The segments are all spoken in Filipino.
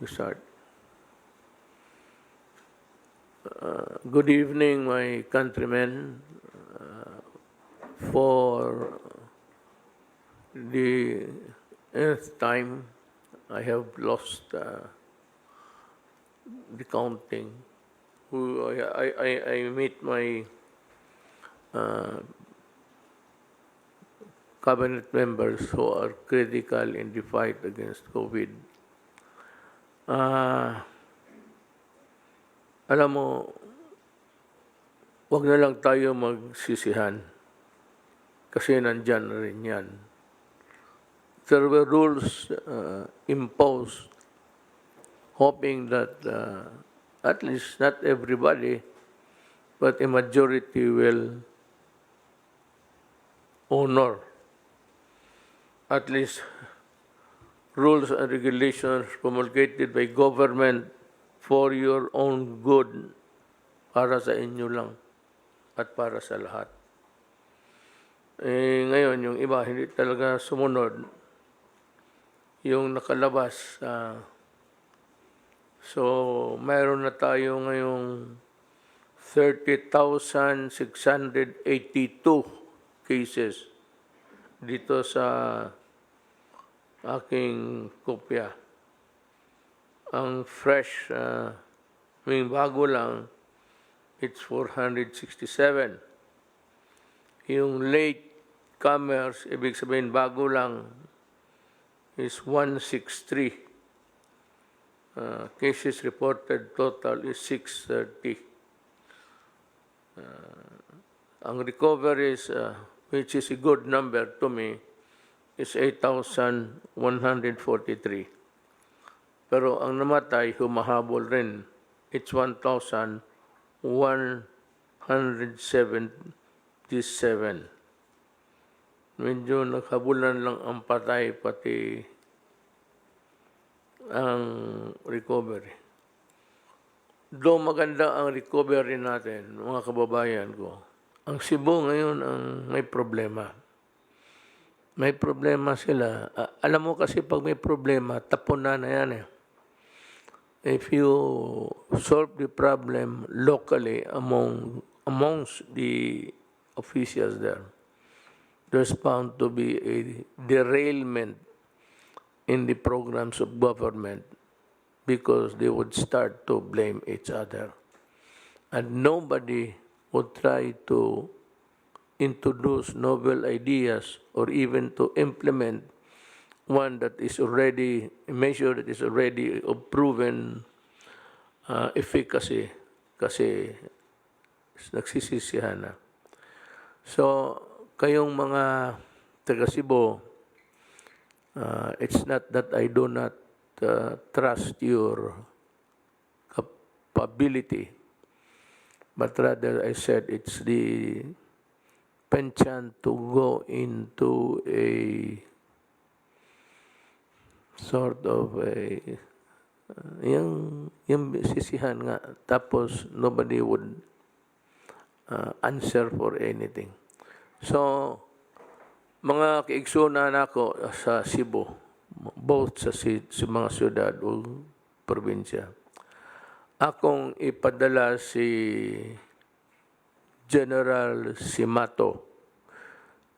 start. Good evening, my countrymen. For the nth time, I have lost the counting. I meet my cabinet members who are critical in the fight against COVID. Alam mo, wag na lang tayo magsisihan kasi nandyan na rin yan. There were rules imposed hoping that at least not everybody, but a majority will honor at least rules and regulations promulgated by government for your own good, para sa inyo lang at para sa lahat. Ngayon, yung iba hindi talaga sumunod. Yung nakalabas, so mayroon na tayo ngayong 30,682 cases dito sa aking kopya. Ang fresh, may bago lang, it's 467. Yung late comers, ibig sabihin bago lang, is 163. Cases reported total is 630. Ang recoveries, which is a good number to me, is 8,143. Pero ang namatay, humahabol rin. It's 1,177. Medyo naghabulan lang ang patay, pati ang recovery. Though maganda ang recovery natin, mga kababayan ko, ang Cebu ngayon ang may problema. May problema sila. Alam mo kasi pag may problema, tapon na yan eh. If you solve the problem locally amongst the officials there, there's bound to be a derailment in the programs of government because they would start to blame each other. And nobody would try to introduce novel ideas or even to implement one that is already, a measure that is already of proven efficacy kasi nagsisisihan na. So, kayong mga taga Cebu, it's not that I do not trust your capability, but rather I said it's the penchant to go into a sort of a yung sisihan nga, tapos nobody would answer for anything. So, mga kaigsunan ako sa Cebu, both sa mga syudad o probinsya, akong ipadala si General Simato.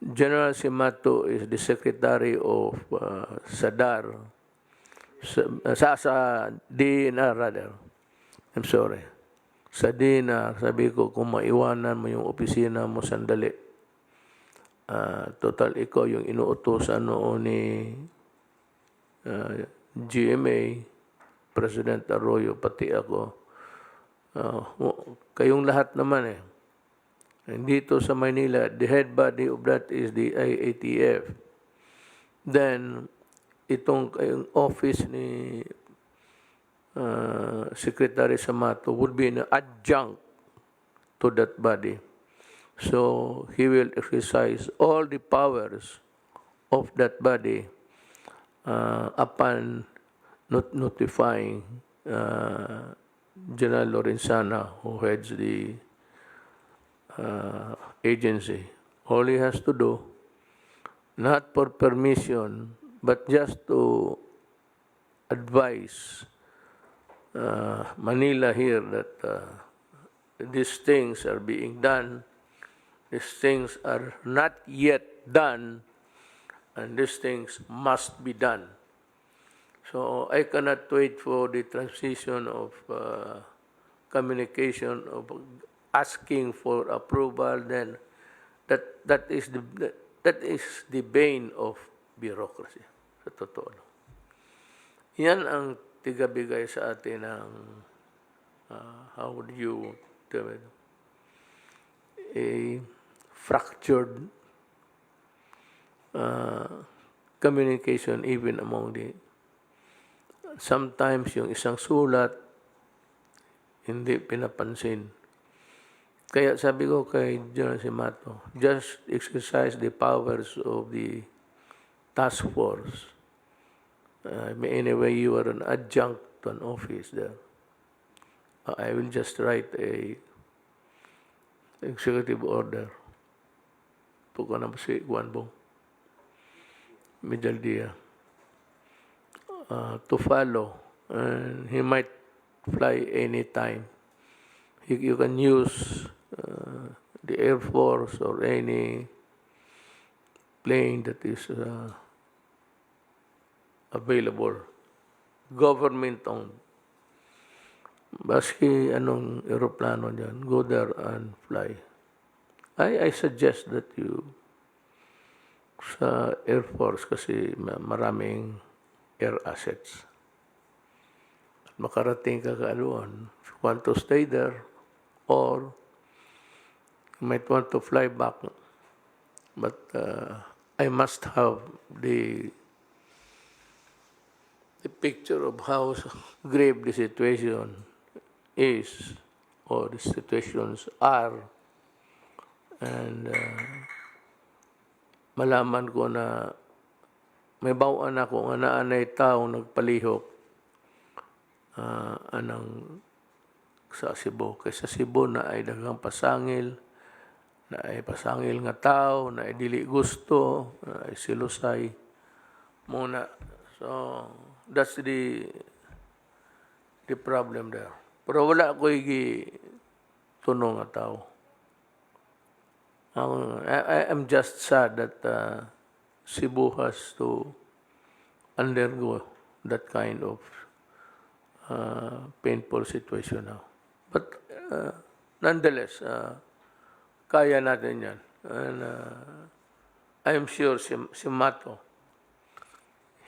General Simato is the Secretary of SADAR, sa DNR rather. I'm sorry. Sa DNR, sabi ko, kung maiwanan mo yung opisina mo sandali, total ikaw yung inuutosan noon ni GMA, President Arroyo, pati ako. Kayong lahat naman eh. Dito sa Manila, the head body of that is the IATF. Then, itong office ni Secretary Samato would be an adjunct to that body. So, he will exercise all the powers of that body upon notifying General Lorenzana, who heads the agency. All he has to do, not for permission, but just to advise Manila here that these things are being done, these things are not yet done, and these things must be done. So I cannot wait for the transition of communication of asking for approval. Then that is the bane of bureaucracy. Sa totoo lang. Yan ang tigabigay sa atin ng how would you tell it? A fractured communication even among the sometimes yung isang sulat hindi pinapansin. Kaya sabi ko kay General Simato, just exercise the powers of the task force. Anyway, you are an adjunct to an office there. I will just write a executive order. Puko na si Juan Bong Medaldia to follow, and he might fly anytime. You can use the Air Force or any plane that is available, government-owned. Baski anong aeroplano dyan, go there and fly. I suggest that you sa Air Force kasi maraming air assets. At makarating ka kaaluan, if you want to stay there, or you might want to fly back. But I must have the picture of how grave the situation is, or the situations are, and malaman ko na may bawaan ako nga naanay tao nagpalihok anang sa Cebu. Kaysa Cebu na ay daghang pasangil, na ay pasangil nga tao, na ay dili gusto, na ay silusay muna. So that's the problem there. Pero wala ko tunong nga tao. I am just sad that Cebu has to undergo that kind of painful situation now. But nonetheless, kaya natin yan. And I am sure si Mato,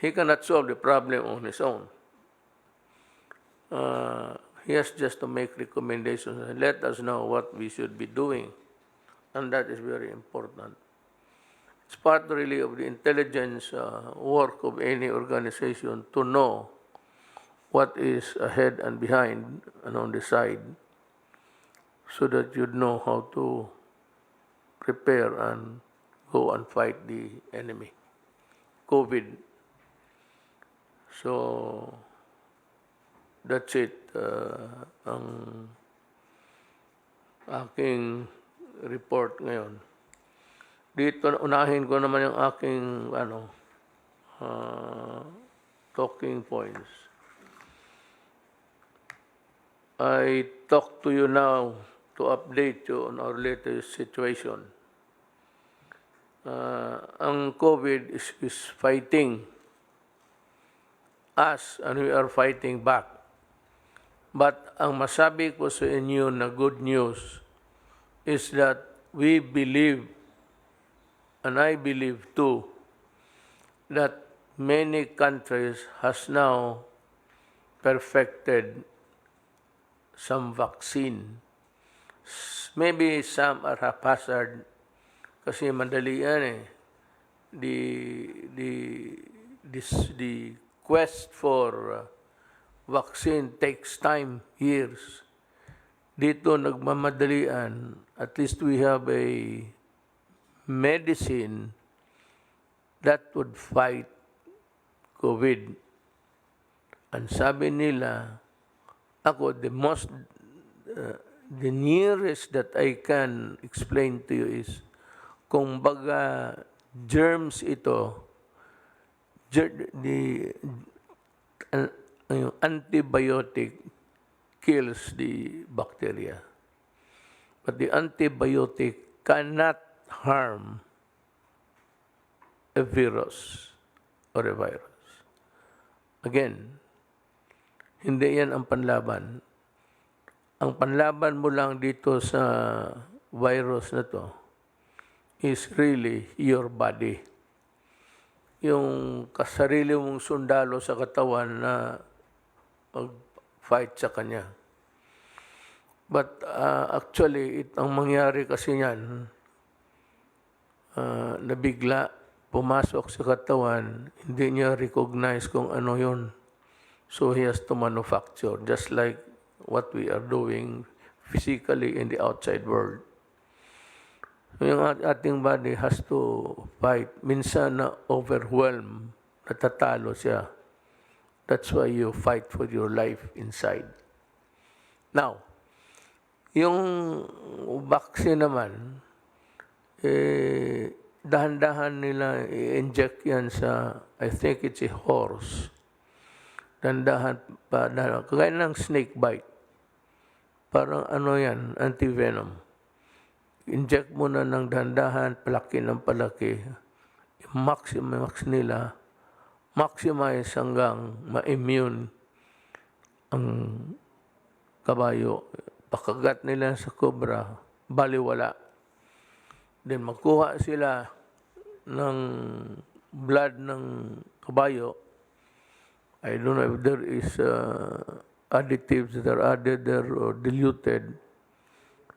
he cannot solve the problem on his own. He has just to make recommendations and let us know what we should be doing. And that is very important. It's part really of the intelligence work of any organization to know what is ahead and behind and on the side, so that you'd know how to prepare and go and fight the enemy, COVID. So that's it. Ang aking report ngayon. Dito unahin ko naman yung aking talking points. I talk to you now to update you on our latest situation. Ang COVID is fighting us and we are fighting back. But ang masabi ko sa inyo na good news is that we believe, and I believe too, that many countries has now perfected some vaccine. Maybe some are haphazard kasi madali yan The quest for vaccine takes time, years. Dito nagmamadalian, at least we have a medicine that would fight COVID. And sabi nila, ako, the nearest that I can explain to you is, kung baga germs ito, the antibiotic kills the bacteria. But the antibiotic cannot harm a virus or a virus. Again, hindi yan ang panlaban. Ang panlaban mo lang dito sa virus na to is really your body. Yung kasarili mong sundalo sa katawan na mag-fight sa kanya. But actually, ang mangyari kasi yan, na bigla pumasok sa katawan, hindi niya recognize kung ano yun. So he has to manufacture, just like what we are doing physically in the outside world. Yung ating body has to fight. Minsan na overwhelm, natatalo siya. That's why you fight for your life inside. Now, yung vaccine naman, dahan-dahan nila i-inject yan sa, I think it's a horse. Dahan-dahan pa, kagaya ng snake bite. Parang ano yan, antivenom. Inject mo na ng dahan-dahan, palaki ng palaki. Max nila, maximize hanggang ma-immune ang kabayo. Pagkagat nila sa cobra, baliwala. Then magkuha sila ng blood ng kabayo. I don't know if there is additives that are added there or diluted.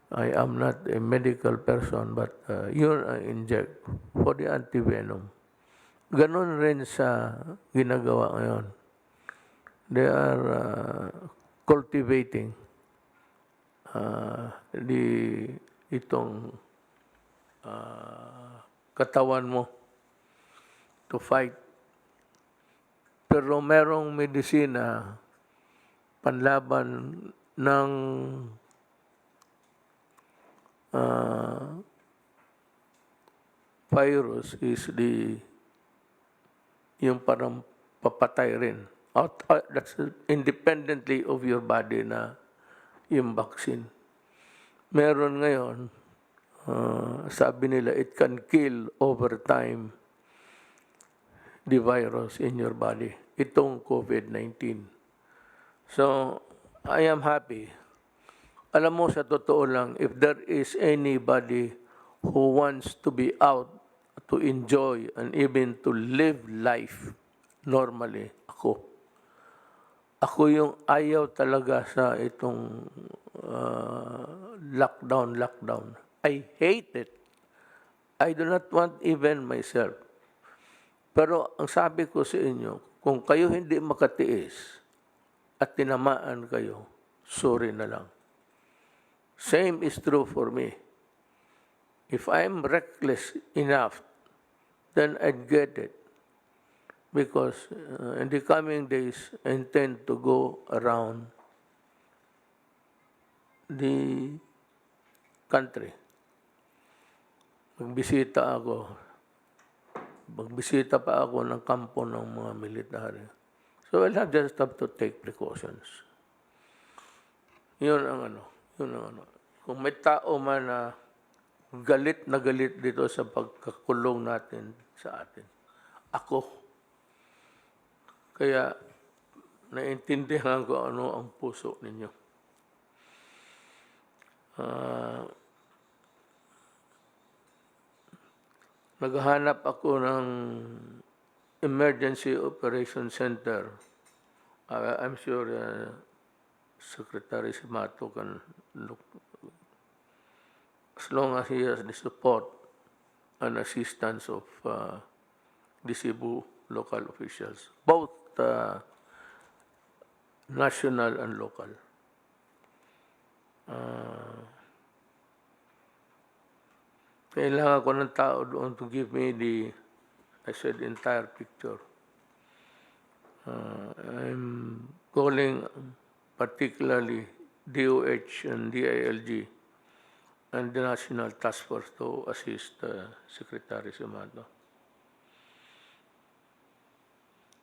I am not a medical person, but yun ang inject for the antivenom. Ganon rin sa ginagawa ngayon. They are cultivating itong katawan mo to fight. Pero merong medisina panlaban ng virus is yung parang papatay rin. That's independently of your body na yung vaccine. Meron ngayon, sabi nila, it can kill over time the virus in your body. Itong COVID-19. So, I am happy. Alam mo, sa totoo lang, if there is anybody who wants to be out, to enjoy, and even to live life normally, ako. Ako yung ayaw talaga sa itong lockdown. I hate it. I do not want even myself. Pero ang sabi ko sa inyo, kung kayo hindi makatiis at tinamaan kayo, sorry na lang. Same is true for me. If I'm reckless enough, then I'd get it. Because in the coming days, I intend to go around the country. Magbisita pa ako ng kampo ng mga military. So I'll just have to take precautions. Yun ang ano. Kung may tao man na galit na galit dito sa pagkakulong natin sa atin, ako. Kaya naintindihan ko ano ang puso ninyo. Naghahanap ako ng Emergency Operation Center. I'm sure Secretary Simato can look, as long as he has the support and assistance of the Cebu local officials, both national and local. Kailangan ko ng tao doon to give me the entire picture. I'm calling particularly DOH and DILG and the National Task Force to assist Secretary Simato.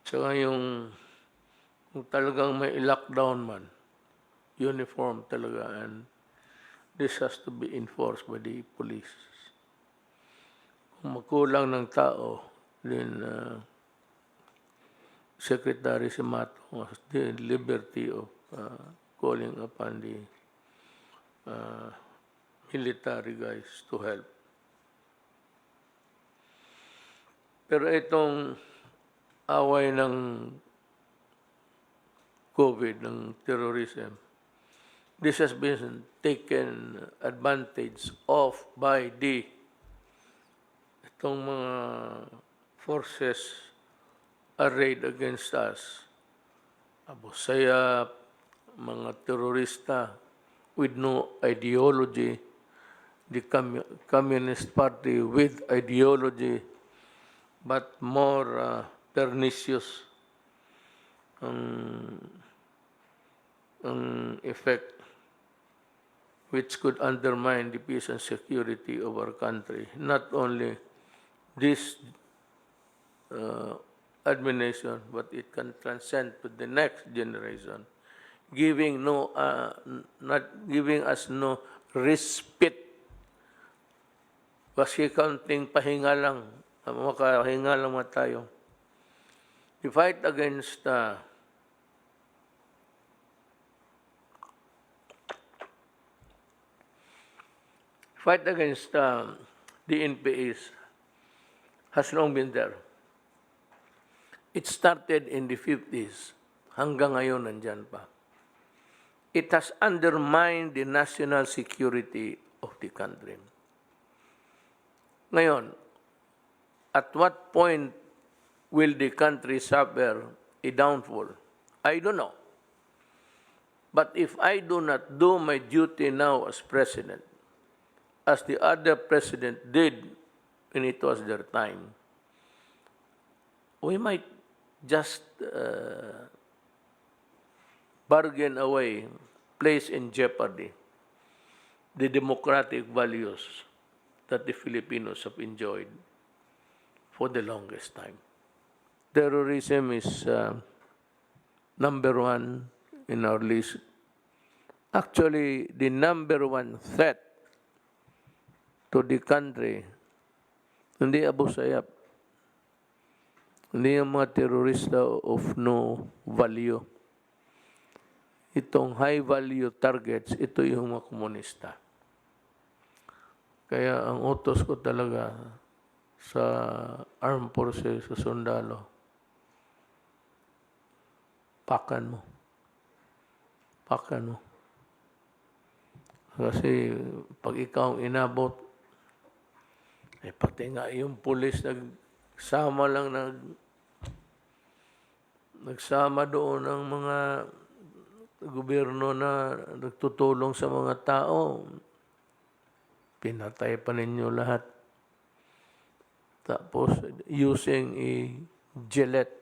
Saka yung kung talagang may lockdown man, uniform talaga, and this has to be enforced by the police. Kung magkulang ng tao, then Secretary Simato has the liberty of calling upon the military guys to help. Pero itong away ng COVID, ng terrorism, this has been taken advantage of by itong mga forces arrayed against us. Abu Sayyaf, mga terorista with no ideology, the Communist Party with ideology, but more pernicious ang effect, which could undermine the peace and security of our country. Not only this administration, but it can transcend to the next generation, not giving us no respite. Kasi kaunting pahinga lang, makahinga lang tayo. The fight against the NPAs has long been there. It started in the 50s. Hanggang ngayon nandyan pa. It has undermined the national security of the country. Ngayon, at what point will the country suffer a downfall? I don't know. But if I do not do my duty now as president, as the other president did when it was their time, we might just bargain away, place in jeopardy the democratic values that the Filipinos have enjoyed for the longest time. Terrorism is number one in our list. Actually, the number one threat to the country, hindi Abu Sayyaf, hindi yung mga terorista of no value. Itong high-value targets, ito yung mga komunista. Kaya ang utos ko talaga sa armed forces, sa sundalo, pakan mo. Pakan mo. Kasi pag ikaw inabot, pati nga yung pulis nagsama doon ng mga gobyerno na nagtutulong sa mga tao. Pinatay pa ninyo lahat. Tapos, using a Gillette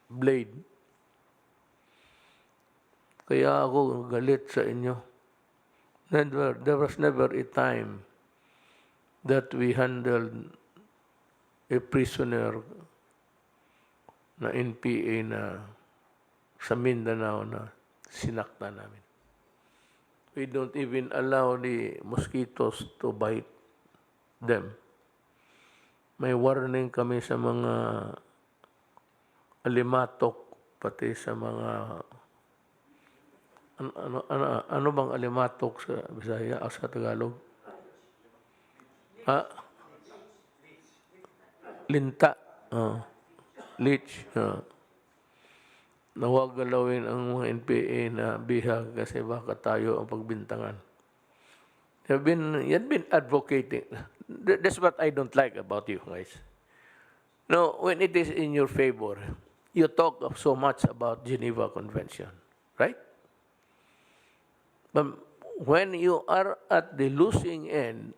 blade. Kaya ako galit sa inyo. There was never a time that we handled a prisoner na NPA na sa Mindanao na sinakta namin. We don't even allow the mosquitoes to bite them. May warning kami sa mga alimatok, pati sa mga ano bang alimatok sa Bisaya o sa Tagalog? Linta. Leech. Na huwag galawin ang mga NPA na bihag kasi baka tayo ang pagbintangan. You've been advocating. That's what I don't like about you guys. No, when it is in your favor, you talk so much about Geneva Convention, right? But when you are at the losing end,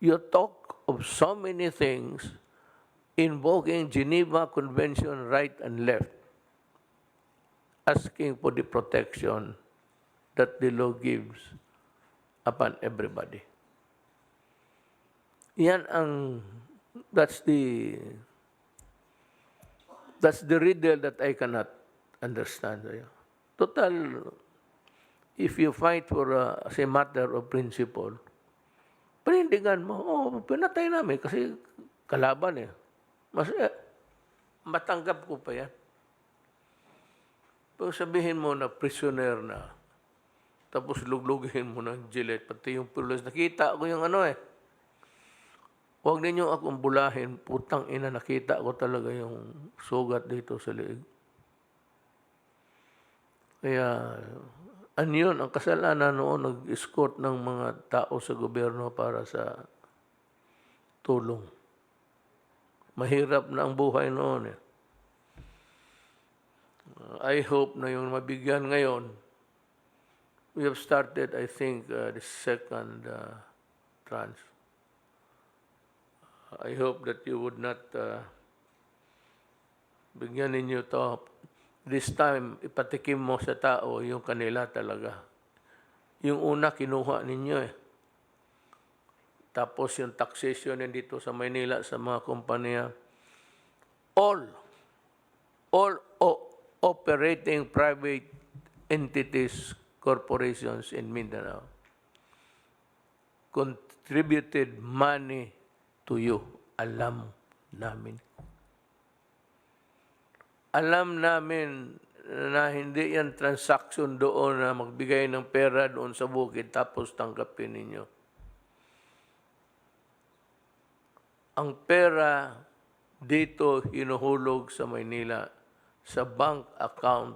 you talk of so many things invoking Geneva Convention right and left, asking for the protection that the law gives upon everybody. That's the riddle that I cannot understand. Total, if you fight for as a matter of principle, panindigan mo, pinatay namin kasi kalaban eh. Mas matanggap ko pa yan. Pag sabihin mo na prisoner na, tapos luglugin mo ng jilet, pati yung pulis, nakita ko yung ano eh. Huwag ninyo akong bulahin, putang ina, nakita ko talaga yung sugat dito sa liig. Kaya, yun, ang kasalanan noon, nag-escort ng mga tao sa gobyerno para sa tulong. Mahirap na ang buhay noon eh. I hope na yung mabigyan ngayon, we have started, I think, the second tranche. I hope that you would not bigyan ninyo to. This time, ipatikim mo sa tao yung kanila talaga. Yung una, kinuha ninyo eh. Tapos yung taxation dito sa Maynila sa mga kumpanya, all operating private entities, corporations in Mindanao contributed money to you. Alam namin. Alam namin na hindi yan transaction doon na magbigay ng pera doon sa bukid tapos tanggapin ninyo. Ang pera dito hinuhulog sa Maynila sa bank account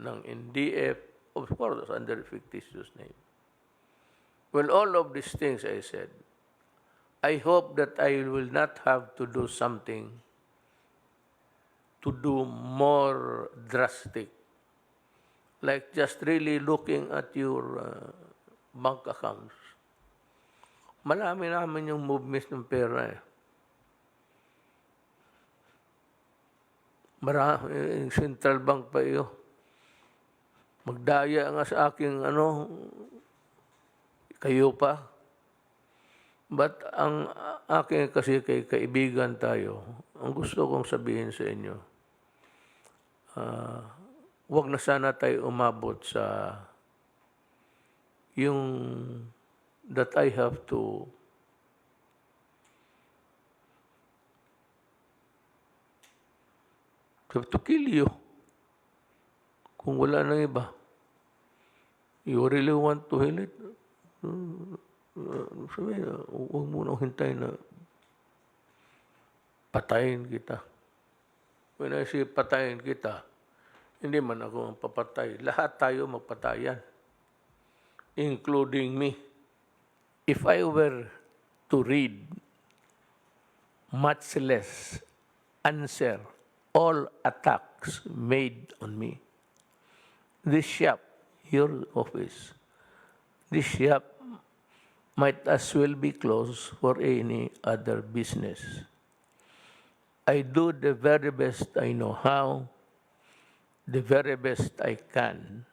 ng NDF, of course, under fictitious name. Well, all of these things I said, I hope that I will not have to do something to do more drastic, like just really looking at your bank accounts. Malami namin yung movements ng pera eh. Marami, central bank pa iyo. Magdaya nga sa aking kayo pa. But ang akin kasi kay kaibigan tayo, ang gusto kong sabihin sa inyo, wag na sana tayo umabot sa yung that I have to kill you. Kung wala nang iba, you really want to heal it, sabi, huwag mo nang hintayin na patayin kita. When I say patayin kita, hindi man ako ang papatay. Lahat tayo magpatayan, including me. If I were to read, much less answer all attacks made on me, this shop, your office, this shop might as well be closed for any other business. I do the very best I know how, the very best I can,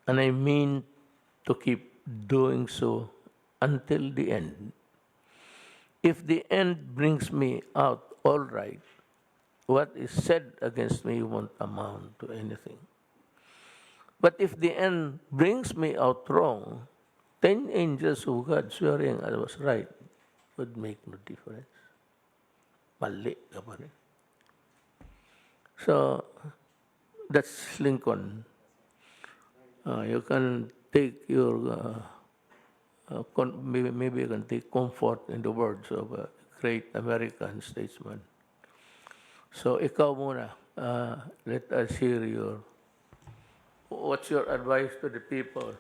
and I mean to keep doing so until the end. If the end brings me out all right, what is said against me won't amount to anything. But if the end brings me out wrong, 10 angels of God swearing I was right would make no difference. Mali ka pa rin. So, that's Lincoln. You can take your, maybe you can take comfort in the words of a great American statesman. So, ikaw muna, let us hear what's your advice to the people?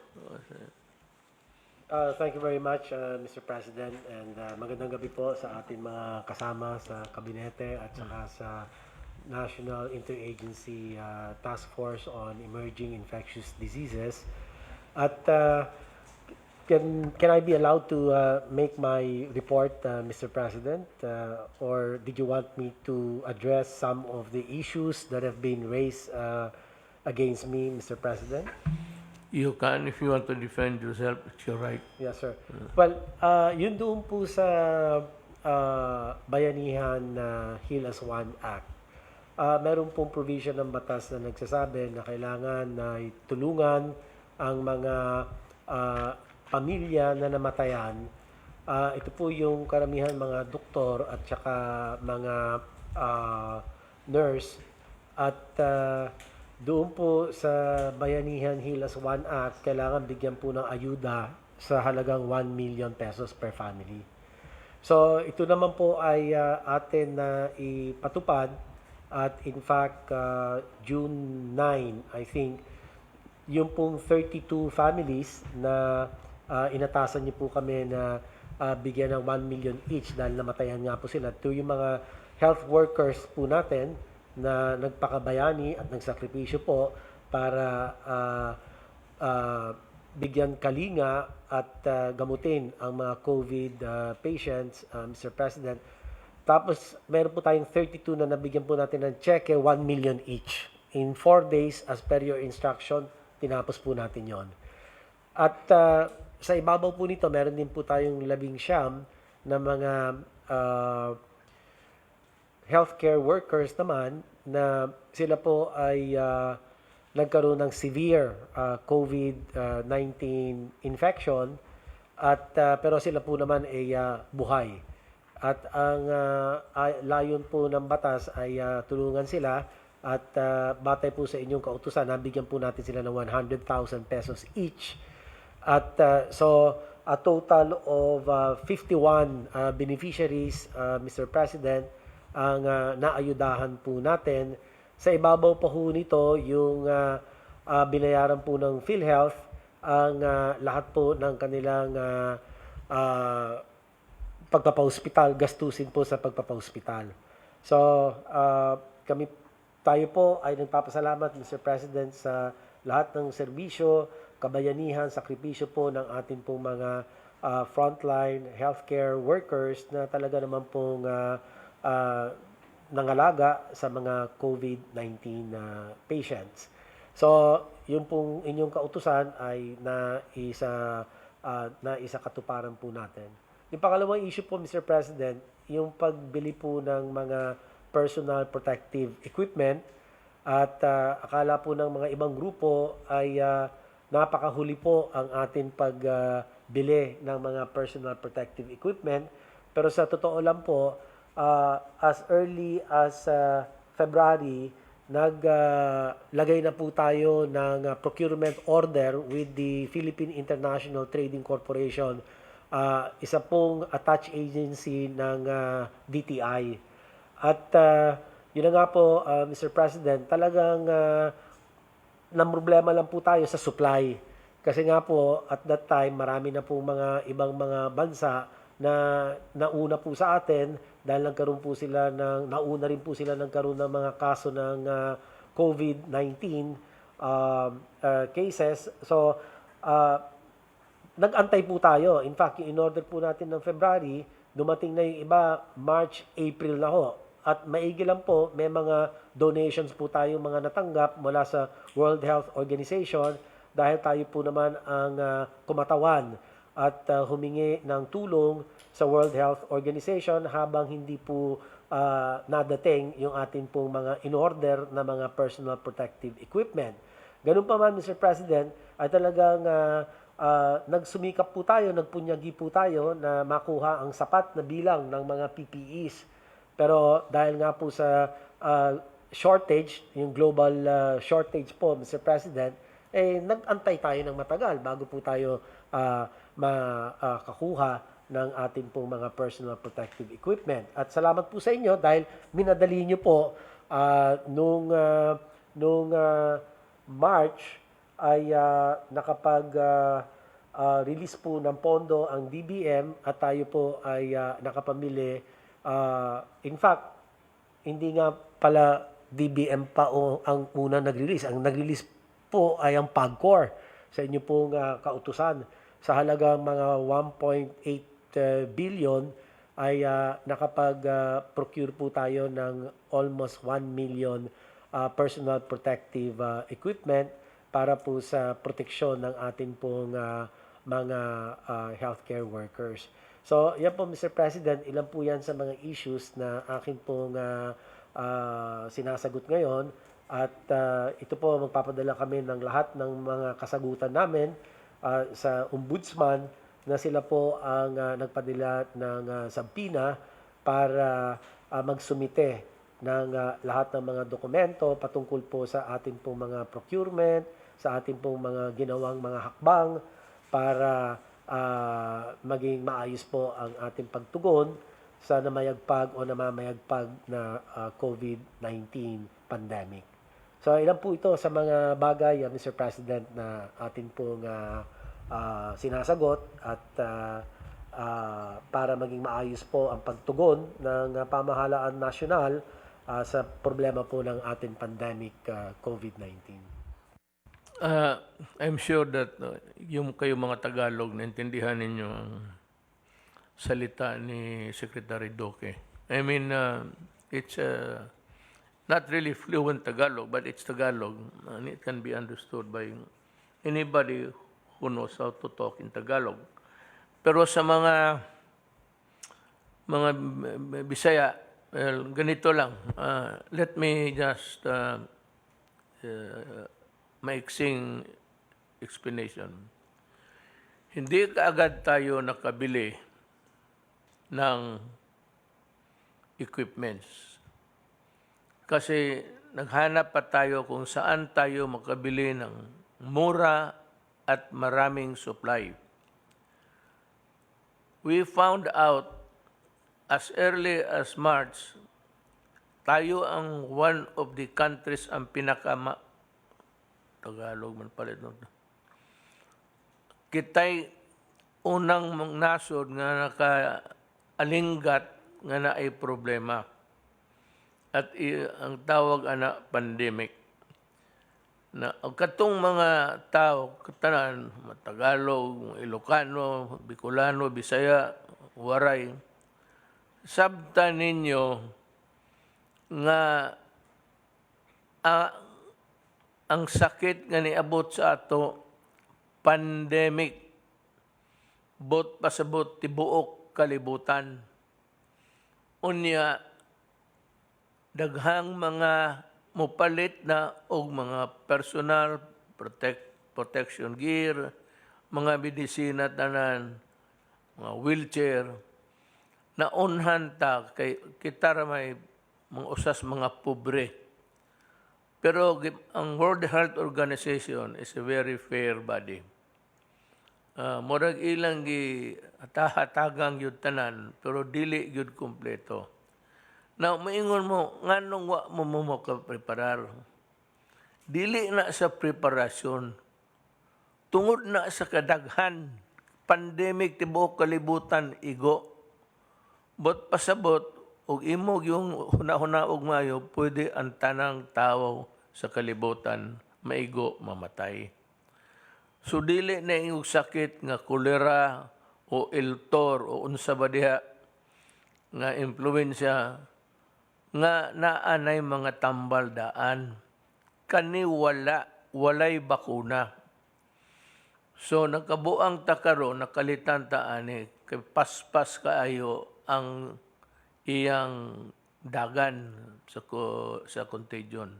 Thank you very much, Mr. President, and magandang gabi po sa ating mga kasama sa kabinete at saka sa National Interagency Task Force on Emerging Infectious Diseases. At can I be allowed to make my report, Mr. President, or did you want me to address some of the issues that have been raised against me, Mr. President? You can, if you want to defend yourself, it's your right. Yes, sir. Well, yun doon po sa Bayanihan Heal as One Act. Meron pong provision ng batas na nagsasabi na kailangan na tulungan ang mga pamilya na namatayan. Ito po yung karamihan mga doktor at saka mga nurse at doon po sa Bayanihan Hilas One Act, kailangan bigyan po ng ayuda sa halagang 1 million pesos per family. So ito naman po ay atin na ipatupad at in fact June 9, I think, yung pong 32 families na inatasan niyo po kami na bigyan ng 1 million each dahil namatayan nga po sila. Ito yung mga health workers po natin na nagpakabayani at nagsakripisyo po para bigyan kalinga at gamutin ang mga COVID patients, Mr. President. Tapos, meron po tayong 32 na nabigyan po natin ng cheque, 1 million each. In 4 days, as per your instruction, tinapos po natin yon. At sa ibabaw po nito, meron din po tayong 19 na mga healthcare workers naman na sila po ay nagkaroon ng severe COVID-19 infection at pero sila po naman ay buhay. At ang layon po ng batas ay tulungan sila at batay po sa inyong kautusan, nabigyan po natin sila ng 100,000 pesos each. At so a total of 51 beneficiaries, Mr. President, ang naayudahan po natin. Sa ibabaw pa ho nito, yung binayaran po ng PhilHealth, ang lahat po ng kanilang pagpapahospital, gastusin po sa pagpapahospital. So, tayo po ay nagpapasalamat, Mr. President, sa lahat ng serbisyo, kabayanihan, sakripisyo po ng ating pong mga frontline healthcare workers na talaga naman pong nangalaga sa mga COVID-19 patients. So, yung pong inyong kautusan ay na isa katuparan po natin. Yung pangalawang issue po, Mr. President, yung pagbili po ng mga personal protective equipment at akala po ng mga ibang grupo ay napakahuli po ang ating pagbili ng mga personal protective equipment. Pero sa totoo lang po, as early as February, naglagay na po tayo ng procurement order with the Philippine International Trading Corporation, isa pong attached agency ng DTI. At yun na nga po, Mr. President, talagang namroblema lang po tayo sa supply. Kasi nga po, at that time, marami na po mga ibang mga bansa na nauna po sa atin dahil nauna rin po sila nagkaroon ng mga kaso ng COVID-19 cases. So, nag-antay po tayo. In fact, yung in-order po natin ng February, dumating na yung iba, March, April na ho. At maigi lang po, may mga donations po tayo mga natanggap mula sa World Health Organization dahil tayo po naman ang kumatawan at humingi ng tulong sa World Health Organization habang hindi po nadating yung ating pong mga in-order na mga personal protective equipment. Ganun pa man, Mr. President, ay talagang nagsumikap po tayo, nagpunyagi po tayo na makuha ang sapat na bilang ng mga PPEs. Pero dahil nga po sa shortage, yung global shortage po, Mr. President, nag-antay tayo ng matagal bago po tayo makakuha ng ating pong mga personal protective equipment. At salamat po sa inyo dahil minadali nyo po nung March ay nakapag-release po ng pondo ang DBM at tayo po ay nakapamili. In fact, hindi nga pala DBM pa ang unang nag-release. Ang nag-release po ay ang PAGCOR sa inyo pong kautusan. Sa halagang mga 1.8 billion ay nakapag-procure po tayo ng almost 1 million personal protective equipment para po sa proteksyon ng ating pong mga healthcare workers. So, yan po, Mr. President, ilan po yan sa mga issues na akin pong sinasagot ngayon. At ito po, magpapadala kami ng lahat ng mga kasagutan namin sa Ombudsman na sila po ang nagpadala ng sabpina para magsumite ng lahat ng mga dokumento patungkol po sa ating pong mga procurement, sa ating pong mga ginawang mga hakbang para maging maayos po ang ating pagtugon sa namayagpag o namamayagpag na COVID-19 pandemic. So ilan po ito sa mga bagay, Mr. President, na atin pong sinasagot at para maging maayos po ang pagtugon ng pamahalaan nasyonal sa problema po ng ating pandemic COVID-19. I'm sure that yung kayo mga Tagalog, naintindihan ninyo ang salita ni Secretary Duque. I mean, it's not really fluent Tagalog, but it's Tagalog, and it can be understood by anybody who knows how to talk in Tagalog. Pero sa mga Bisaya, well, ganito lang. Let me just maiksing explanation. Hindi kaagad tayo nakabili ng equipments. Kasi naghanap pa tayo kung saan tayo makabili ng mura at maraming supply. We found out as early as March, tayo ang one of the countries ang Tagalog man pala ito. Kitay unang nasod nga nakaalinggat nga na ay problema. At ang tawag ana pandemic. Na ang katong mga tao, katanan, Tagalog, Ilocano, Bicolano, Bisaya, Waray, sabta ninyo nga ang sakit nga niabot sa ato, pandemic, bot pasabot tibuok kalibutan. Unya, daghang mga mopalit na og mga personal protection gear, mga medisina tanan, mga wheelchair, na unhan ta kay kita ra may mga usas mga pobre. Pero ang World Health Organization is a very fair body. Murag ilang gi hatagang yun tanan, pero dili yun kompleto. Now, maingon mo, nganong wa mo ka-preparar? Dili na sa preparasyon. Tungod na sa kadaghan, pandemic tibuok kalibutan, igo. Bot pasabot, og imog yung hunahuna og mayo, pwede ang tanang tao sa kalibutan, maigo, mamatay. So, dili na yung sakit nga kolera o iltor o unsa ba diha nga influensya nga naanay mga tambal daan. Kani walay bakuna. So nakabuang takaro, nakalitan taani, kay paspas kaayo ang iyang dagan sa contagion,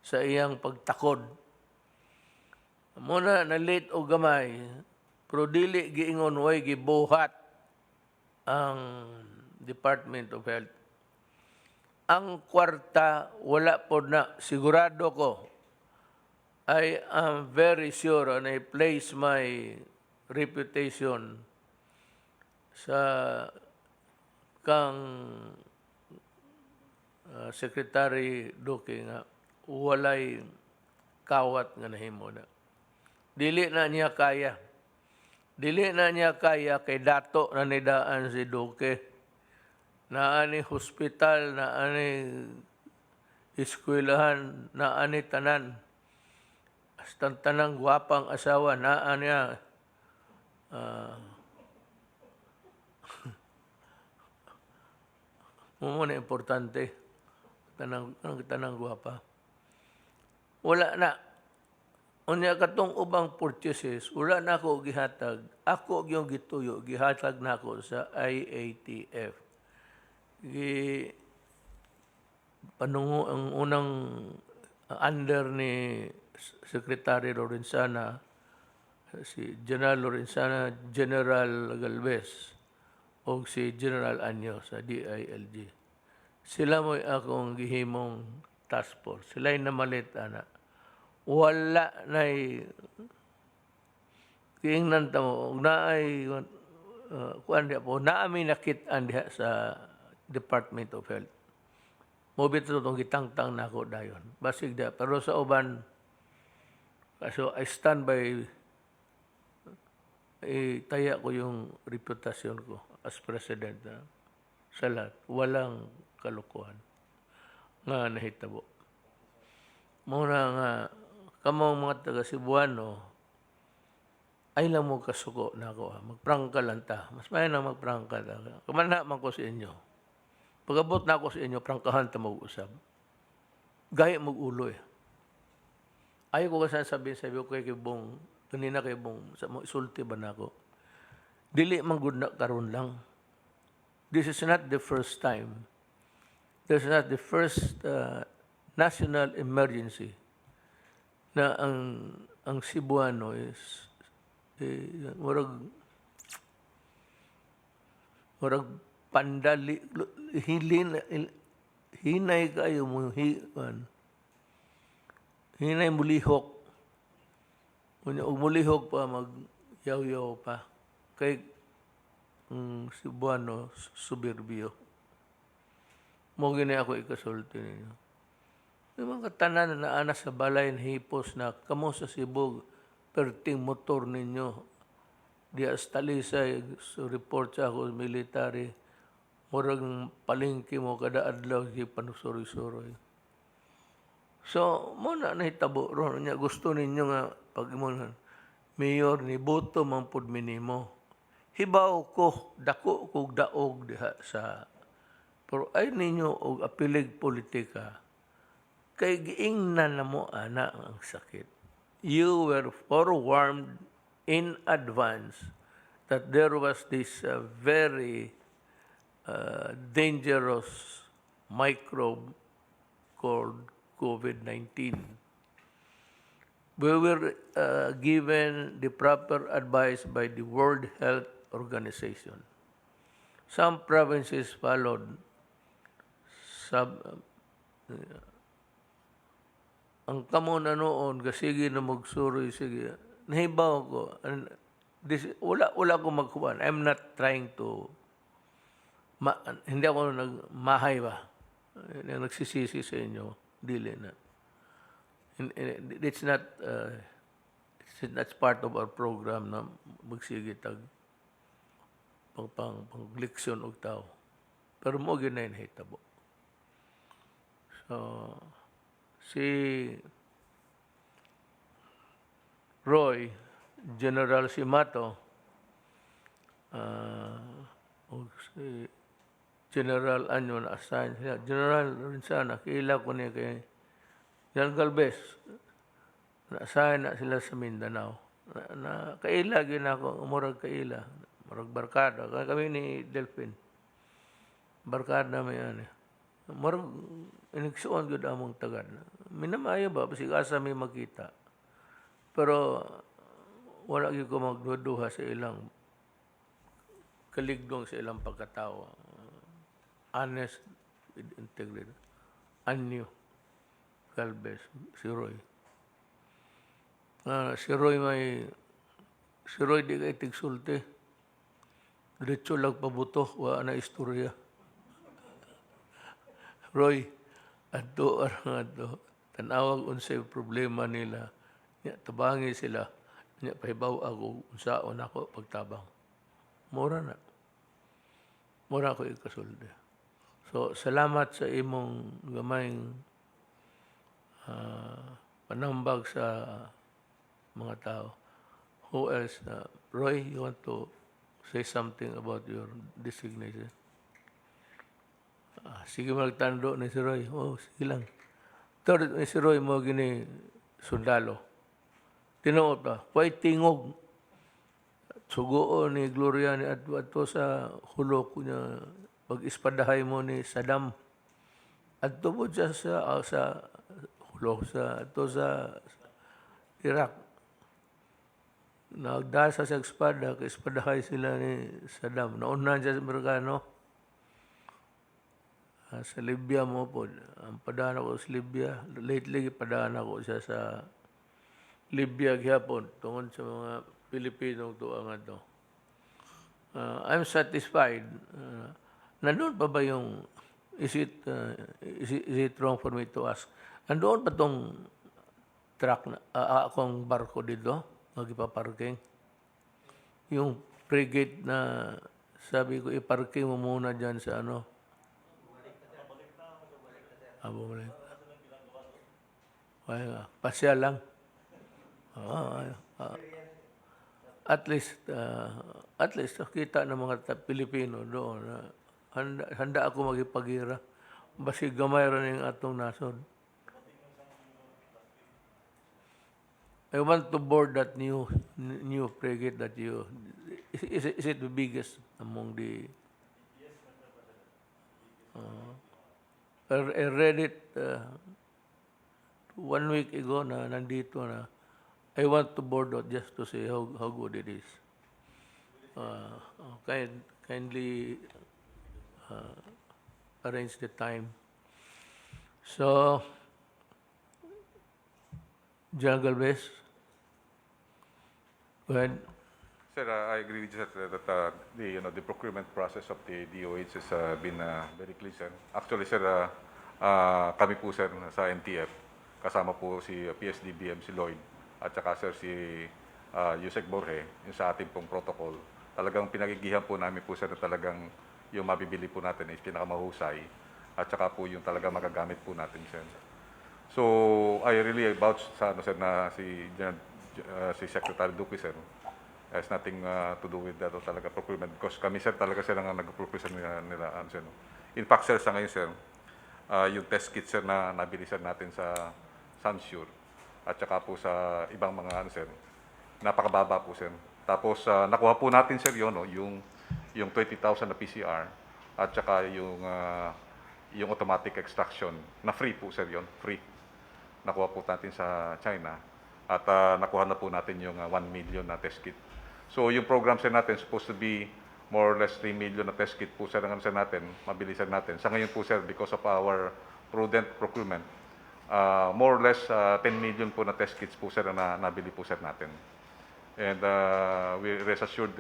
sa iyang pagtakod. Muna na late o gamay, pero dili giingon way gibuhat ang Department of Health. Ang kwarta, wala po na, sigurado ko, I am very sure and I place my reputation sa kang Secretary Duque nga walay kawat nga nahimo na. Dili na niya kaya. Dili na niya kaya kay dato na nidaan si Duque. Naani hospital, naani eskwelahan, naani tanan. Hasta tanang gwapang asawa, naani muna importante, tanang gwapa. Wala na. Unya katong ubang purchases, wala na ako gihatag. Ako yung gituyo, gihatag na ako sa IATF. Panungo ang unang under ni Secretary Lorenzana, si General Lorenzana, General Galvez, o si General Anyo sa DILG. Sila mo'y akong gihimong task force. Sila'y namalit, ana. Wala na'y kiingnan tamo, naay kuan diha po, naami nakitaan diha sa Department of Health. Mobit ito itong gitangtang na ako dayon. Basig diha. Pero sa uban, so I stand by, taya ko yung reputasyon ko as president na sa lahat. Walang kalukuhan nga nahitabo. Muna nga, kamong mga taga Cebuano, ay lang mo kasuko na ako. Magprangka lang ta. Mas may na magprangka ta. Kamana man ko sa inyo. Pag-abot na ako sa inyo, prangkahan ta mag-usap. Gaya mag-ulo eh. Ayaw ko kasi sabi ko kay Bong, kanina kay Bong, isulti ba na ako? Dili man good na karon lang. This is not the first time. This is not the first national emergency na ang Cebuano is murag pandali hinay kayo mo hinay mulihok mulihok pa magyaw-yaw pa kay Cebuano suburbio mo gini ako ikasulti ninyo. Yung mga tanan na ana sa balay na hipos na kamo sa Cebu perting motor ninyo di Talisay so report sa ako military murag palengke mo kada adlaw si panusuroy-suroy. So mo na nahitabo ron nya gusto ninyo nga pag mo mayor ni boto man pud minimo. Hibaw ko dako kog daog diha sa pero ay ninyo og apilig politika kay giingnan na mo ana ang sakit. You were forewarned in advance that there was this very dangerous microbe called COVID-19. We were given the proper advice by the World Health Organization. Some provinces followed ang kamo na noon, sige na magsuroy, sige. Nahibaw ko. Wala ko magkuhan. I'm not trying to, hindi ako nagmahay ba. Nagsisisi sa inyo. Dili na. It's not, that's part of our program na magsige tag pang-leksyon og tao. Pero mo ginay nahitabo. So, si Roy, General Simato, o si General Anyo na assign siya. General Lorenzana, kaila ko niya kay General Galvez, na-assign na sila sa Mindanao. Kaila, ginako, umurag kaila. Murag barkada. Kami ni Delphin. Barkada may ano. Murag, inigsuon yun among tagad. Minamaya ba? Kasi asa may makita. Pero, wala ko magduduha sa ilang kaligdong sa ilang pagkatao. Honest with integrity. Anyo. Galvez. Si Roy. Si Roy di kay tigsulti. Diretso lang pabuto. Wa na istorya. Roy, adto tanawag unsay problema nila. Tabangi sila. Pahibaw ako unsaon ako pagtabang. Mura na. Mura ko ikasulde. So, salamat sa imong gamayng panambag sa mga tao. Who else? Roy, you want to say something about your designation? Sige magtando ni si Roy. Sige lang. Third, si Roy mo gini sundalo. Tinuot pa. Kuwa'y tingog. Sugoon ni Gloria ni adto sa hulok niya. Pag-ispadahay mo ni Saddam. Adto po siya sa Bulok sa Iraq. Nagdasa sa espada, kay espadahay sila ni Saddam. Nauna siya sa Amerikano. Sa Libya mo po. Ang padaan ako sa Libya. Lately, padaan ako siya sa Libya gihapon tungod sa mga Pilipinong tuangan to. I'm satisfied. Nandoon pa ba yung is it wrong for me to ask? Nandoon pa tong truck na akong barko dito, magipa-parking. Yung frigate na sabi ko iparking mo muna diyan sa ano. Bumalik. Pasya lang. At least kita ng mga Pilipino doon na handa ako magipagira. Basi gamay rin yung atong nasod. I want to board that new frigate that is it the biggest among the I read it 1 week ago na nandito na I want to board it just to see how good it is. Kindly arrange the time. So, General Galvez, go ahead. Sir, I agree with you sir, that the procurement process of the DOH has been very clear, sir. Actually, sir, kami po sir sa NTF, kasama po si PSDBM, si Lloyd, at saka sir si Yusek Borge, yung sa ating pong protocol. Talagang pinagigihan po namin po sir na talagang yung mabibili po natin is pinakamahusay at saka po yung talagang magagamit po natin sir. So, I really vouch sa ano sir na si Secretary Duque sir has nothing to do with that o talaga procurement because kami sir talaga sir ang nag-procure nila sir. In fact sir sa ngayon sir, yung test kit sir na nabili sir natin sa Sunsure at saka po sa ibang mga ano sir, napakababa po sir. Tapos nakuha po natin sir yun, no, yung 20,000 na PCR at saka yung automatic extraction na free po sir yun, free. Nakuha po natin sa China at nakuha na po natin yung 1 million na test kit. So yung program sir natin supposed to be more or less 3 million na test kit po sir ang ano sir natin, mabilisan natin. Sa ngayon po sir, because of our prudent procurement, more or less 10 million po na test kits po sir na nabili po sir natin. And we rest assured,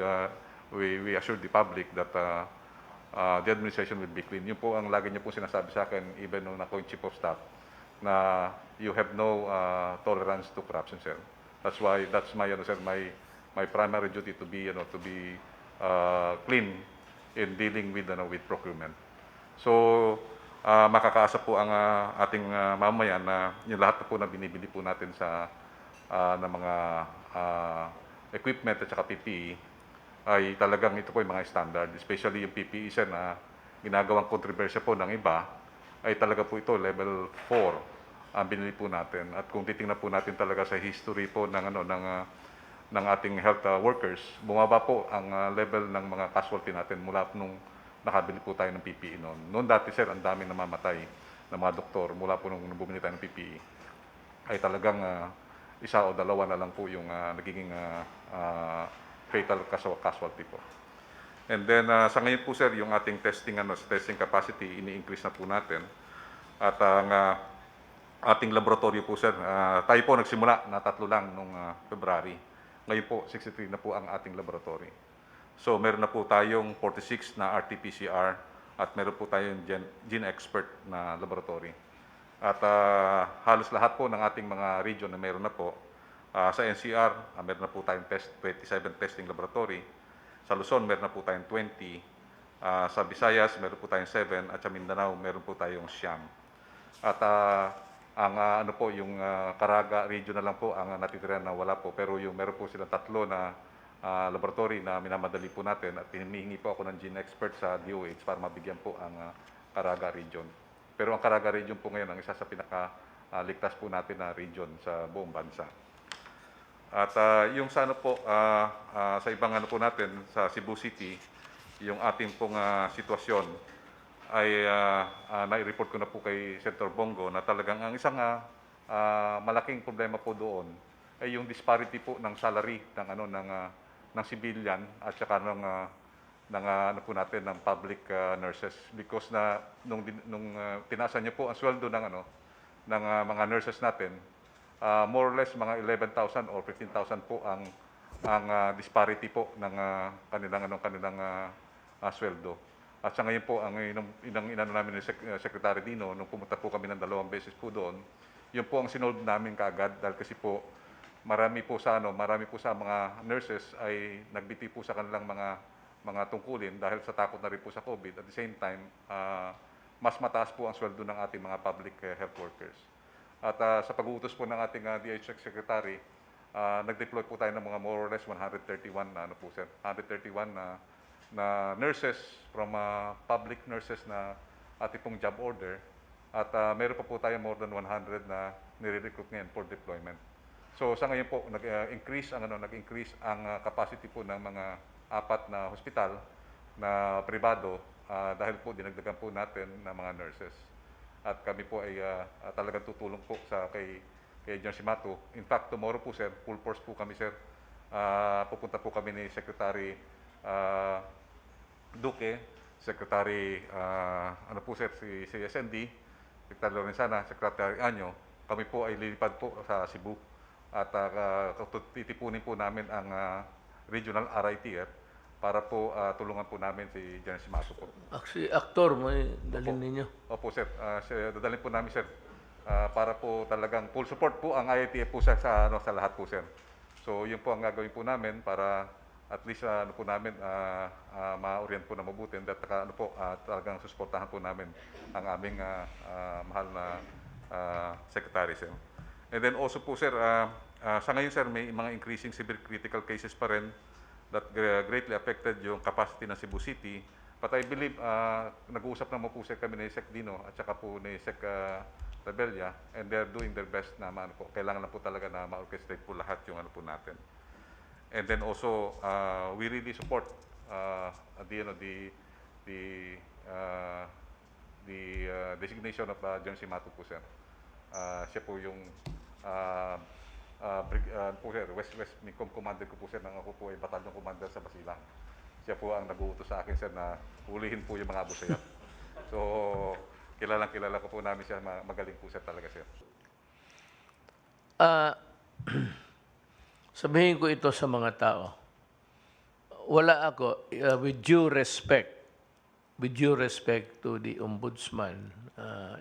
we assured the public that the administration will be clean. Yun po ang lagi niyo po sinasabi sa akin, even nung ako yung chief of staff, na you have no tolerance to corruption, sir. That's why that's my sir, my primary duty to be clean in dealing with procurement. So makakaasa po ang ating mamamayan na yung lahat po na binibili po natin sa ng mga equipment at saka PPE ay talagang ito po yung mga standard, especially yung PPE sir na ginagawang kontrobersya po ng iba ay talaga po ito level 4 ang binili po natin. At kung titingnan po natin talaga sa history po ng ng ating health workers, bumaba po ang level ng mga casualty natin mula nung nakabili po tayo ng PPE noon. Noon dati sir, ang daming namamatay ng mga doktor mula po nung bumili tayo ng PPE. Ay talagang isa o dalawa na lang po yung nagiging fatal casualty po. And then sa ngayon po sir, yung ating testing capacity ini-increase na po natin. At ang ating laboratory po sir, tayo po nagsimula na 3 lang nung February. Ngayon po 63 na po ang ating laboratory. So meron na po tayong 46 na RT-PCR at meron po tayong gene expert na laboratory. At halos lahat po ng ating mga region na meron na po. Sa NCR, meron na po tayong 27 testing laboratory. Sa Luzon, meron na po tayong 20. Sa Visayas, meron po tayong 7. At sa Mindanao, meron po tayong 9. At ang yung Caraga region na lang po ang natitira na wala po. Pero yung meron po silang 3 na laboratory na minamadali po natin at hinihingi po ako ng gene expert sa DOH para mabigyan po ang Caraga region. Pero ang Caraga region po ngayon ang isa sa pinakaligtas po natin na region sa buong bansa. At yung sa sa ibang po natin sa Cebu City, yung ating pong sitwasyon ay nai-report ko na po kay Senator Bongo na talagang ang isang malaking problema po doon ay yung disparity po ng salary ng civilian at saka ng po natin ng public nurses, because nung tinaasan niyo po ang sweldo ng mga nurses natin, more or less mga 11,000 or 15,000 po ang disparity po ng kanilang sweldo. At sa ngayon po, ang inano namin ni Secretary Dino, nung pumunta po kami ng 2 beses po doon, yun po ang sinolve namin kaagad, dahil kasi po marami po sa mga nurses ay nagbiti po sa kanilang mga tungkulin dahil sa takot na rin po sa COVID. At the same time, mas mataas po ang sweldo ng ating mga public health workers. At sa pag-uutos po ng ating DHS Secretary, nag-deploy po tayo ng mga more or less 131 na nurses from public nurses na ating pong job order, at meron pa po tayo more than 100 na nire-recruit ngayon for deployment. So sa ngayon po nag-increase ang capacity po ng mga 4 na hospital na pribado, dahil po dinagdagan po natin ng mga nurses. At kami po ay talagang tutulong po kay John Simato. In fact, tomorrow po sir, full force po kami sir. Pupunta po kami ni Secretary Duque, Secretary si SND, Secretary Lorenzana, Secretary Anyo. Kami po ay lilipad po sa Cebu at titipunin po namin ang regional RITF para po tulungan po namin si General Simato po. Actually, aktor, may dalhin ninyo. Opo sir, dadalhin po namin sir para po talagang full support po ang IITF po sa lahat po sir. So yun po ang gagawin po namin para at least po namin ma-orient po na mabuti, at talagang susuportahan po namin ang aming mahal na secretary sir. And then also po sir, sa ngayon sir may mga increasing severe critical cases pa rin that greatly affected yung capacity ng Cebu City. But I believe nag-uusap naman po sir kami ni Sec Dino at saka po ni Sec Rebella, and they're doing their best na kailangan lang po talaga na ma-orchestrate po lahat yung po natin. And then also, we really support the designation of John Simato po sir. Siya po yung West Micom Commander ko po sir, nang ako po ay Battalion Commander sa Basilan. Siya po ang nag-uutos sa akin sir na hulihin po yung mga Abu Sayyaf. So, kilala ko po namin siya, magaling po sir talaga sir. Sabihin ko ito sa mga tao. Wala ako, with due respect to the Ombudsman,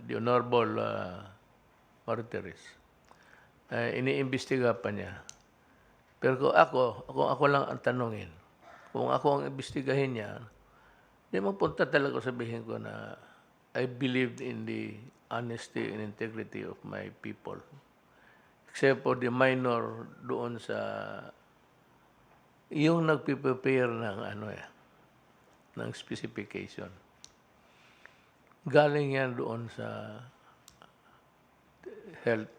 the Honorable Martires, iniimbestiga pa niya. Pero kung ako lang ang tanungin, kung ako ang imbestigahin niya, di mapunta talaga sabihin ko na I believed in the honesty and integrity of my people. Except for the minor doon sa yung nagpiprepare ng specification. Galing yan doon sa health.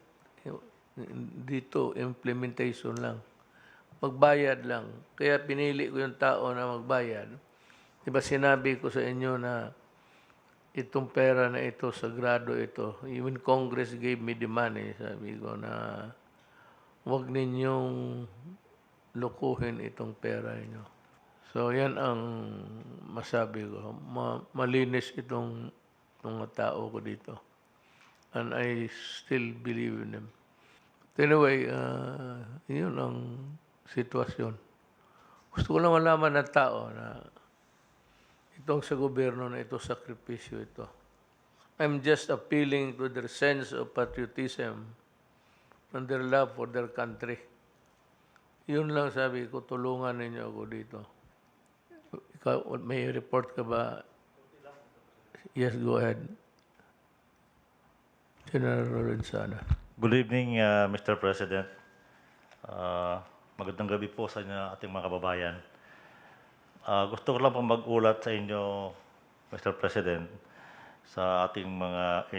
Dito, implementation lang. Magbayad lang. Kaya pinili ko yung tao na magbayad. Diba sinabi ko sa inyo na itong pera na ito, sagrado ito. Even Congress gave me the money. Sabi ko na huwag ninyong lukuhin itong pera niyo. So, yan ang masabi ko. Malinis itong mga tao ko dito. And I still believe in them. But anyway, yun ang sitwasyon. Gusto ko lang malaman ng tao na itong sa gobyerno na ito, sakripisyo ito. I'm just appealing to their sense of patriotism and their love for their country. Yun lang sabi ko, tulungan ninyo ako dito. Ikaw, may report ka ba? Yes, go ahead. General Lorenzana. Good evening, Mr. President. Magandang gabi po sa inyo, ating mga kababayan. Gusto ko lang pong mag-ulat sa inyo, Mr. President, sa ating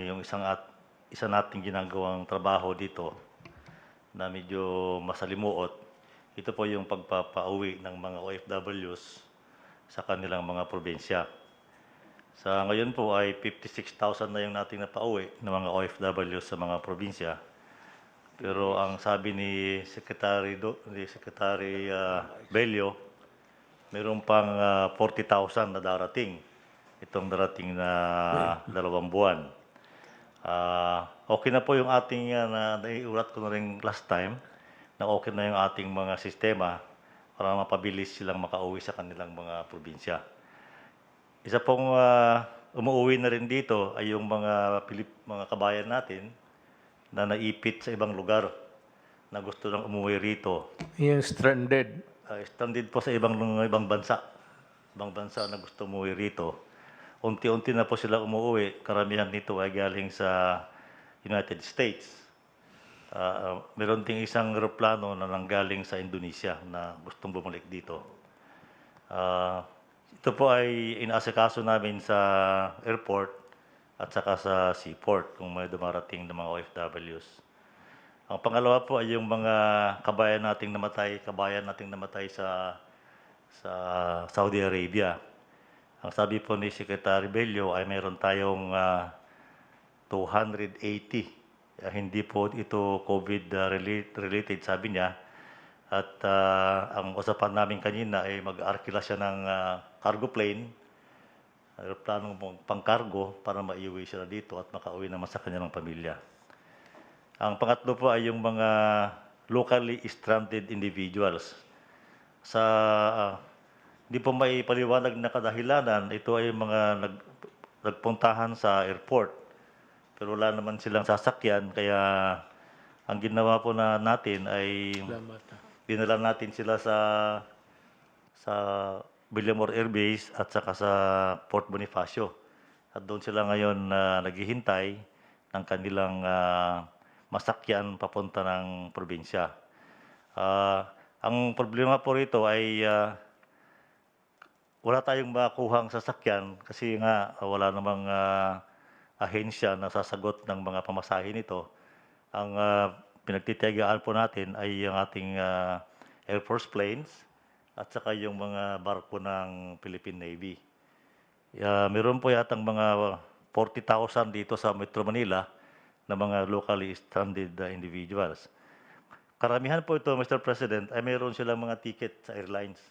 yung isa nating ginagawang trabaho dito na medyo masalimuot. Ito po yung pagpapauwi ng mga OFWs sa kanilang mga probinsya. Sa ngayon po ay 56,000 na yung nating napauwi ng mga OFWs sa mga probinsya. Pero ang sabi ni Secretary Bello, mayroon pang 40,000 na darating. Itong darating na 2 buwan. Okay na po yung ating, naiulat ko na rin last time, na okay na yung ating mga sistema para mapabilis silang makauwi sa kanilang mga probinsya. Isa pong umuwi na rin dito ay yung mga kabayan natin na naipit sa ibang lugar na gusto nang umuwi rito. Yung stranded. Stranded po sa ibang bansa. Ibang bansa na gusto umuwi rito. Unti-unti na po sila umuwi. Karamihan nito ay galing sa United States. Meron ding isang eroplano na nanggaling sa Indonesia na gustong bumalik dito. Ito po ay inaasikaso namin sa airport at saka sa seaport kung may dumarating ng mga OFWs. Ang pangalawa po ay yung mga kabayan nating namatay sa Saudi Arabia. Ang sabi po ni Secretary Bello ay mayroon tayong 280. Hindi po ito COVID-related, sabi niya. At ang usapan namin kanina ay mag-arkila siya ng cargo plane, aeroplanong pang-cargo para maiuwi sila dito at makauwi naman sa kanilang pamilya. Ang pangatlo po ay yung mga locally stranded individuals. Hindi po may paliwanag na kadahilanan, ito ay mga nagpuntahan sa airport. Pero wala naman silang sasakyan, kaya ang ginawa po natin ay Salamat. dinala natin sila sa Villamor Air Base at saka sa Port Bonifacio. At doon sila ngayon naghihintay ng kanilang masakyan papunta ng probinsya. Ang problema po rito ay wala tayong makuhang sasakyan kasi nga wala namang ahensya na sasagot ng mga pamasahe nito. Ang pinagtitiyagaan po natin ay yung ating Air Force planes at saka yung mga barko ng Philippine Navy. Meron po yatang mga 40,000 dito sa Metro Manila na mga locally stranded individuals. Karamihan po ito, Mr. President, ay meron silang mga ticket sa airlines.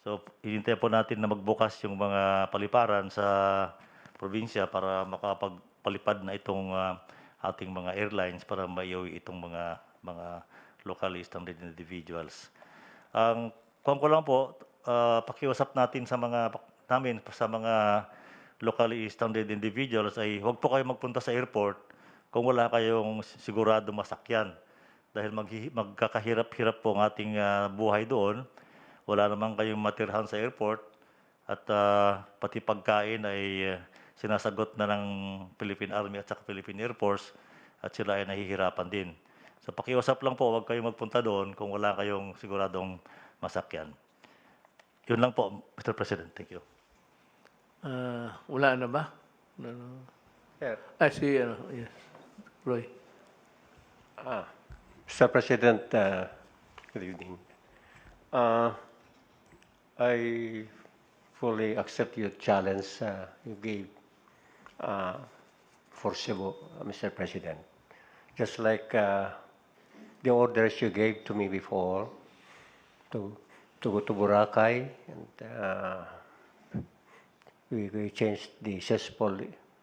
So, hinintay po natin na magbukas yung mga paliparan sa probinsya para makapagpalipad na itong ating mga airlines para maiuwi itong mga locally stranded individuals. Ang kung ko lang po, pakiusap natin sa mga locally stranded individuals ay huwag po kayo magpunta sa airport kung wala kayong sigurado masakyan. Dahil magkakahirap-hirap po ang ating buhay doon. Wala naman kayong matirhan sa airport at pati pagkain ay sinasagot na ng Philippine Army at saka Philippine Air Force at sila ay nahihirapan din. So pakiusap lang po, huwag kayong magpunta doon kung wala kayong siguradong masakyan. Yun lang po, Mr. President. Thank you. Wala na ba? Sir. Yes. Roy. Mr. President, good evening. I fully accept your challenge you gave for Cebu, Mr. President. Just like the orders you gave to me before to go to Boracay, and we changed the cesspool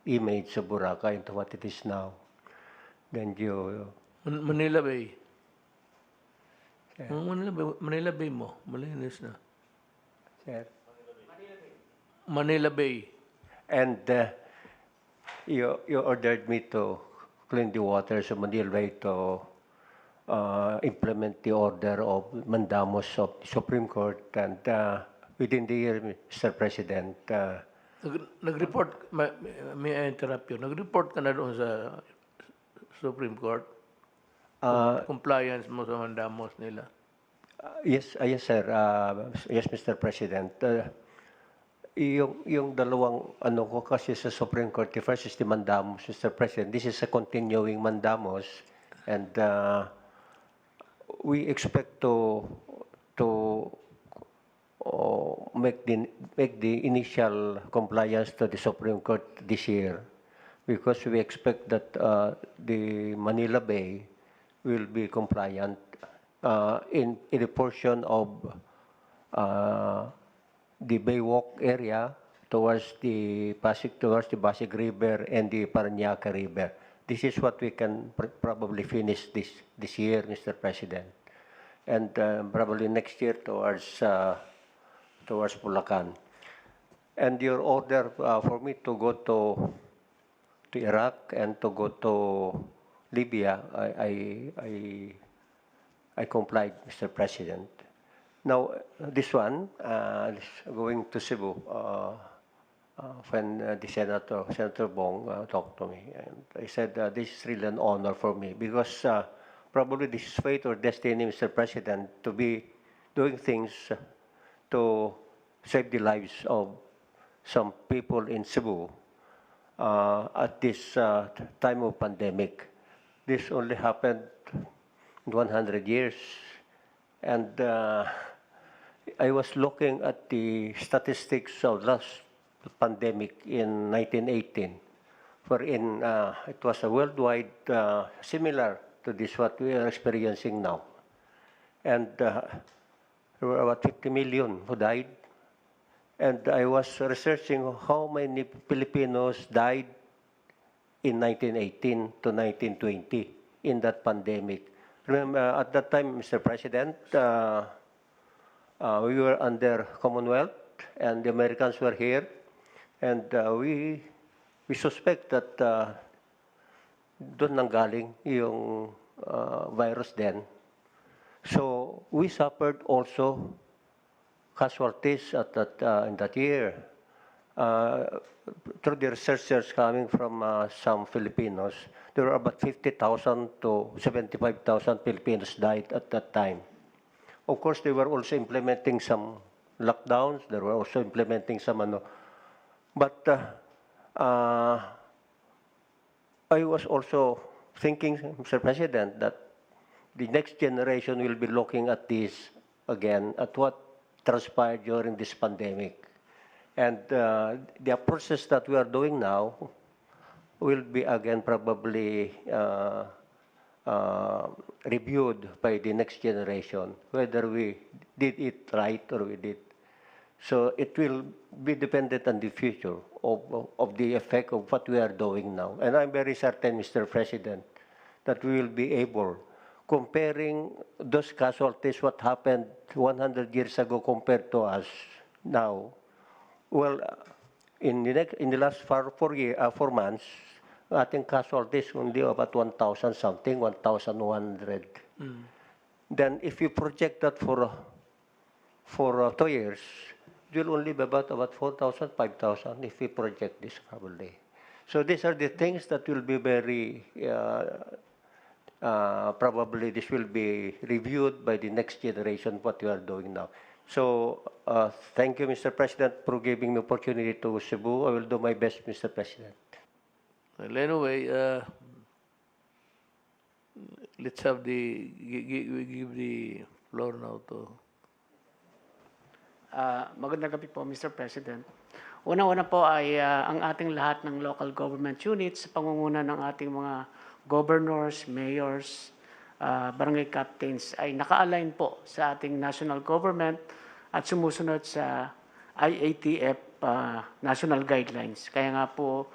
image of Boracay into what it is now. Then you Manila Bay. Manila Bay mo. Malinis na. said, Manila Bay. and you ordered me to clean the waters of Manila Bay to implement the order of mandamus of the Supreme Court, and within the year, Mr. President, Nag-report, may I interrupt you? Nag-report ka na doon sa Supreme Court? Compliance mo sa mandamos nila? yes, sir. Yes, Mr. President. Yung dalawang ano ko kasi sa Supreme Court, the first is the mandamus, Mr. President. This is a continuing mandamus, and we expect to make the initial compliance to the Supreme Court this year, because we expect that the Manila Bay will be compliant in the portion of the Baywalk area towards the Pasig River and the Parañaque River. This is what we can probably finish this year, Mr. President, and probably next year towards Bulacan. And your order for me to go to Iraq and to go to Libya, I complied, Mr. President. Now, this one, going to Cebu, when the Senator Bong talked to me, and I said, this is really an honor for me because probably this is fate or destiny, Mr. President, to be doing things to save the lives of some people in Cebu at this time of pandemic. This only happened in 100 years. And I was looking at the statistics of last pandemic in 1918, wherein it was a worldwide similar to this what we are experiencing now. And there were about 50 million who died. And I was researching how many Filipinos died in 1918 to 1920 in that pandemic. Remember, at that time, Mr. President, we were under Commonwealth, and the Americans were here, and we suspect that doon nanggaling yung virus then. So we suffered also casualties in that year. Through the researchers coming from some Filipinos, there were about 50,000 to 75,000 Filipinos died at that time. Of course, they were also implementing some lockdowns. They were also implementing some But I was also thinking, Mr. President, that the next generation will be looking at this again, at what transpired during this pandemic. And the approaches that we are doing now will be again probably reviewed by the next generation, whether we did it right or we did. So it will be dependent on the future of the effect of what we are doing now. And I'm very certain, Mr. President, that we will be able, comparing those casualties, what happened 100 years ago compared to us now. Well, in the last 4 months, ating casualties only about 1,000 something, 1,100. Then if you project that for 2 years, it will only be about 4,000, 5,000 if we project this probably. So these are the things that will be very, probably this will be reviewed by the next generation, what we are doing now. So thank you, Mr. President, for giving me opportunity to Cebu. I will do my best, Mr. President. Well, anyway, let's have give the floor now to... Magandang gabi po, Mr. President. Una-una po ay ang ating lahat ng local government units sa pangunguna ng ating mga governors, mayors, barangay captains ay naka-align po sa ating national government at sumusunod sa IATF national guidelines. Kaya nga po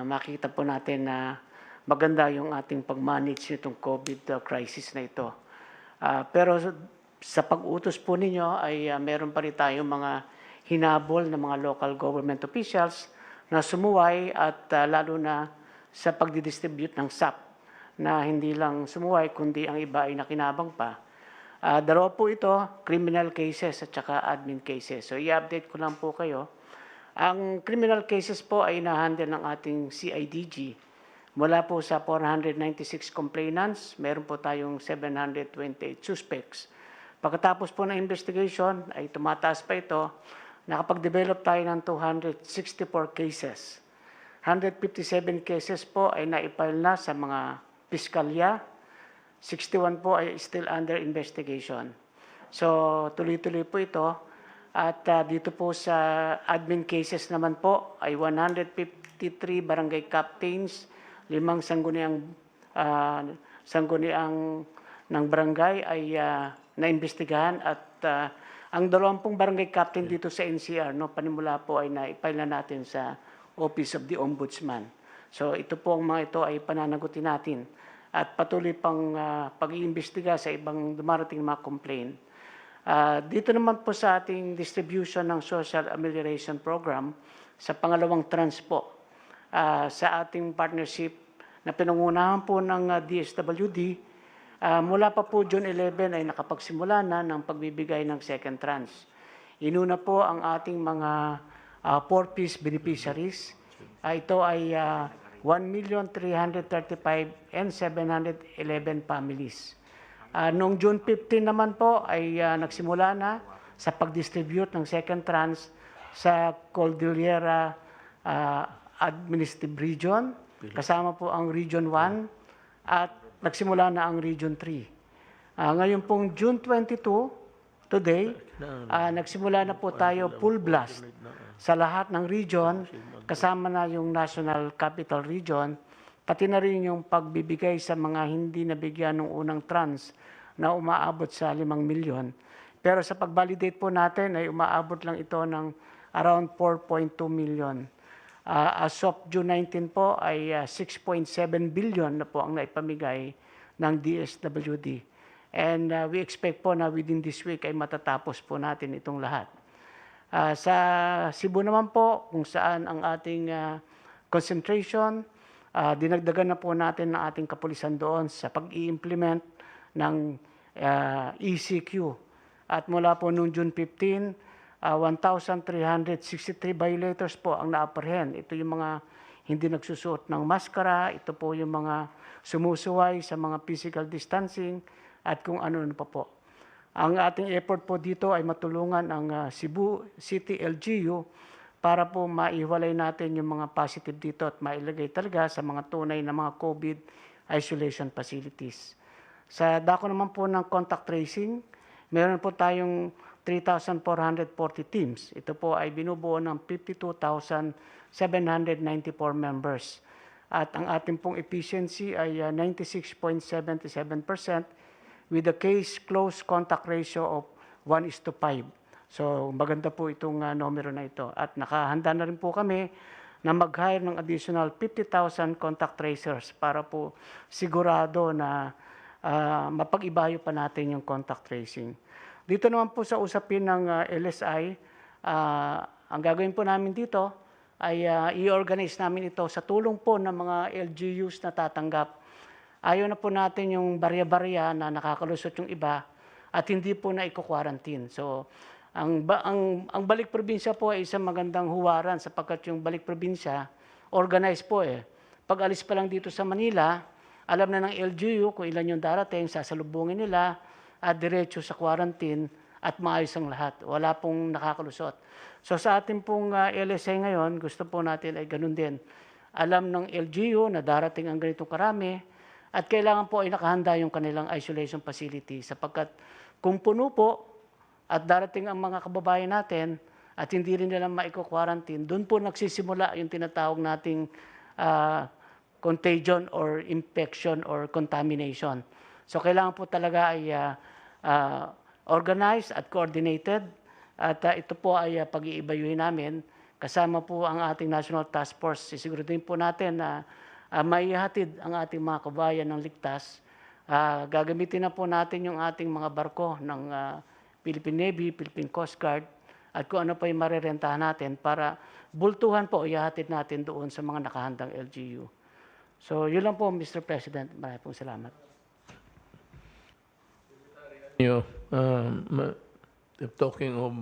makita po natin na maganda yung ating pag-manage nitong COVID crisis na ito. Pero sa pag-utos po ninyo ay meron pa rin tayong mga hinabol ng mga local government officials na sumuway at lalo na sa pagdidistribute ng SAP na hindi lang sumuway kundi ang iba ay nakinabang pa. Dalawa po ito, criminal cases at saka admin cases. So i-update ko lang po kayo. Ang criminal cases po ay na-handle ng ating CIDG. Mula po sa 496 complainants, meron po tayong 728 suspects. Pagkatapos po ng investigation, ay tumataas pa ito. Nakapag-develop tayo ng 264 cases. 157 cases po ay naipile na sa mga piskalya. 61 po ay still under investigation. So, tuloy-tuloy po ito. At dito po sa admin cases naman po ay 153 barangay captains, 5 sangguniang ng barangay ay naimbestigahan at ang 20 barangay captain dito sa NCR, no, panimula po ay na-file na natin sa Office of the Ombudsman. So ito po ang mga ito ay pananagutin natin at patuloy pang pag-iimbestiga sa ibang dumarating mga complaint. Dito naman po sa ating distribution ng Social Amelioration Program, sa pangalawang tranche po, sa ating partnership na pinangunahan po ng DSWD, mula pa po June 11 ay nakapagsimula na ng pagbibigay ng second tranche. Inuna po ang ating mga 4-piece beneficiaries. Ito ay 1,335,711 families. Noong June 15 naman po ay nagsimula na sa pag-distribute ng second tranche sa Cordillera Administrative Region, kasama po ang Region 1 at nagsimula na ang Region 3. Ngayon pong June 22, today, nagsimula na po tayo full blast sa lahat ng region, kasama na yung National Capital Region, pati na rin yung pagbibigay sa mga hindi nabigyan ng unang tranche na umaabot sa 5 milyon. Pero sa pag-validate po natin ay umaabot lang ito ng around 4.2 million. As of June 19 po ay 6.7 billion na po ang naipamigay ng DSWD. And we expect po na within this week ay matatapos po natin itong lahat. Sa Cebu naman po, kung saan ang ating concentration, dinagdagan na po natin ang ating kapulisan doon sa pag-i-implement ng ECQ. At mula po noong June 15, 1,363 violators po ang na-apprehend. Ito yung mga hindi nagsusuot ng maskara, ito po yung mga sumusuway sa mga physical distancing at kung ano-ano pa po. Ang ating effort po dito ay matulungan ang Cebu City LGU para po maiwalay natin yung mga positive dito at mailagay talaga sa mga tunay na mga COVID isolation facilities. Sa dako naman po ng contact tracing, meron po tayong 3,440 teams. Ito po ay binubuo ng 52,794 members. At ang ating pong efficiency ay 96.77% with a case close contact ratio of 1:5. So maganda po itong numero na ito. At nakahanda na rin po kami na mag-hire ng additional 50,000 contact tracers para po sigurado na mapag-ibayo pa natin yung contact tracing. Dito naman po sa usapin ng LSI, ang gagawin po namin dito ay i-organize namin ito sa tulong po ng mga LGUs na tatanggap. Ayaw na po natin yung barya-barya na nakakalusot yung iba at hindi po na i-quarantine. So, ang balik probinsya po ay isang magandang huwaran sapagkat yung balik probinsya, organized po eh. Pag alis pa lang dito sa Manila, alam na ng LGU kung ilan yung darating, sasalubungin nila at diretso sa quarantine at maayos ang lahat. Wala pong nakakalusot. So sa ating pong LSA ngayon, gusto po natin ay ganun din. Alam ng LGU na darating ang ganitong karami at kailangan po ay nakahanda yung kanilang isolation facility sapagkat kung puno po at darating ang mga kababayan natin at hindi rin nila maiko-quarantine, doon po nagsisimula yung tinatawag nating contagion or infection or contamination. So kailangan po talaga ay organized at coordinated at ito po ay pag-iibayuhin namin kasama po ang ating National Task Force. Sisiguraduhin po natin na maihatid ang ating mga kabayan ng ligtas. Gagamitin na po natin yung ating mga barko ng Philippine Navy, Philippine Coast Guard at kung ano pa yung marerentahan natin para bultuhan po ihatid natin doon sa mga nakahandang LGU. So yun lang po, Mr. President. Maraming pong salamat. Talking of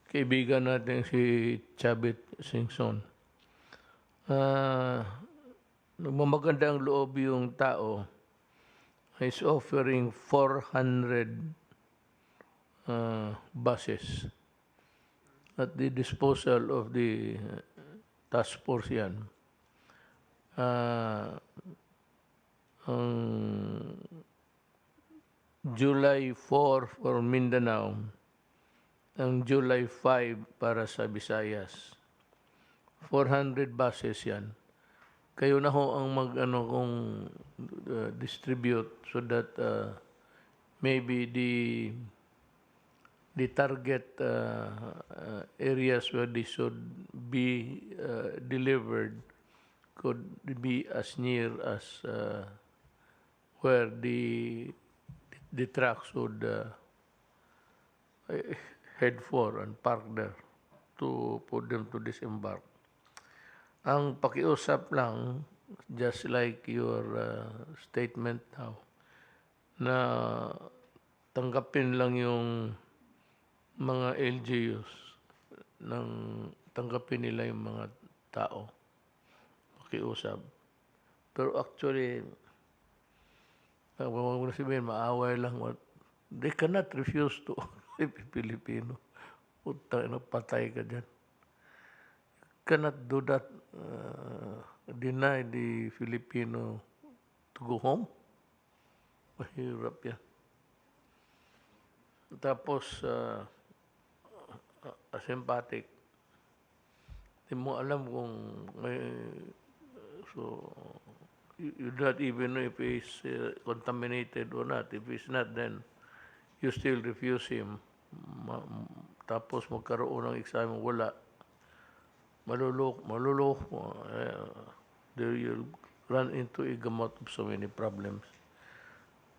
kaibigan natin si Chavit Singson. Maganda ang loob yung tao. Is offering 400 buses at the disposal of the task force yan. Ang July 4 for Mindanao, ang July 5 para sa Visayas. 400 buses yan. kayo na ho ang mag-ano kung distribute so that maybe the target areas where they should be delivered could be as near as where the trucks would head for and park there for them to disembark. Ang pakiusap lang, just like your statement now, na tanggapin lang yung mga LGUs, tanggapin nila yung mga tao. Pakiusap. Pero actually, huwag mo na sabihin, maaway lang. They cannot refuse to Filipino. Utang na patay ka dyan. Cannot do that, deny the Filipino to go home. Mahirap yan. Tapos, asympathetic. Hindi mo alam kung may, so, you don't even know if he's contaminated or not. If he's not, then you still refuse him. Tapos magkaroon ng exam, wala. Maluloko. There you'll run into a gamot of so many problems.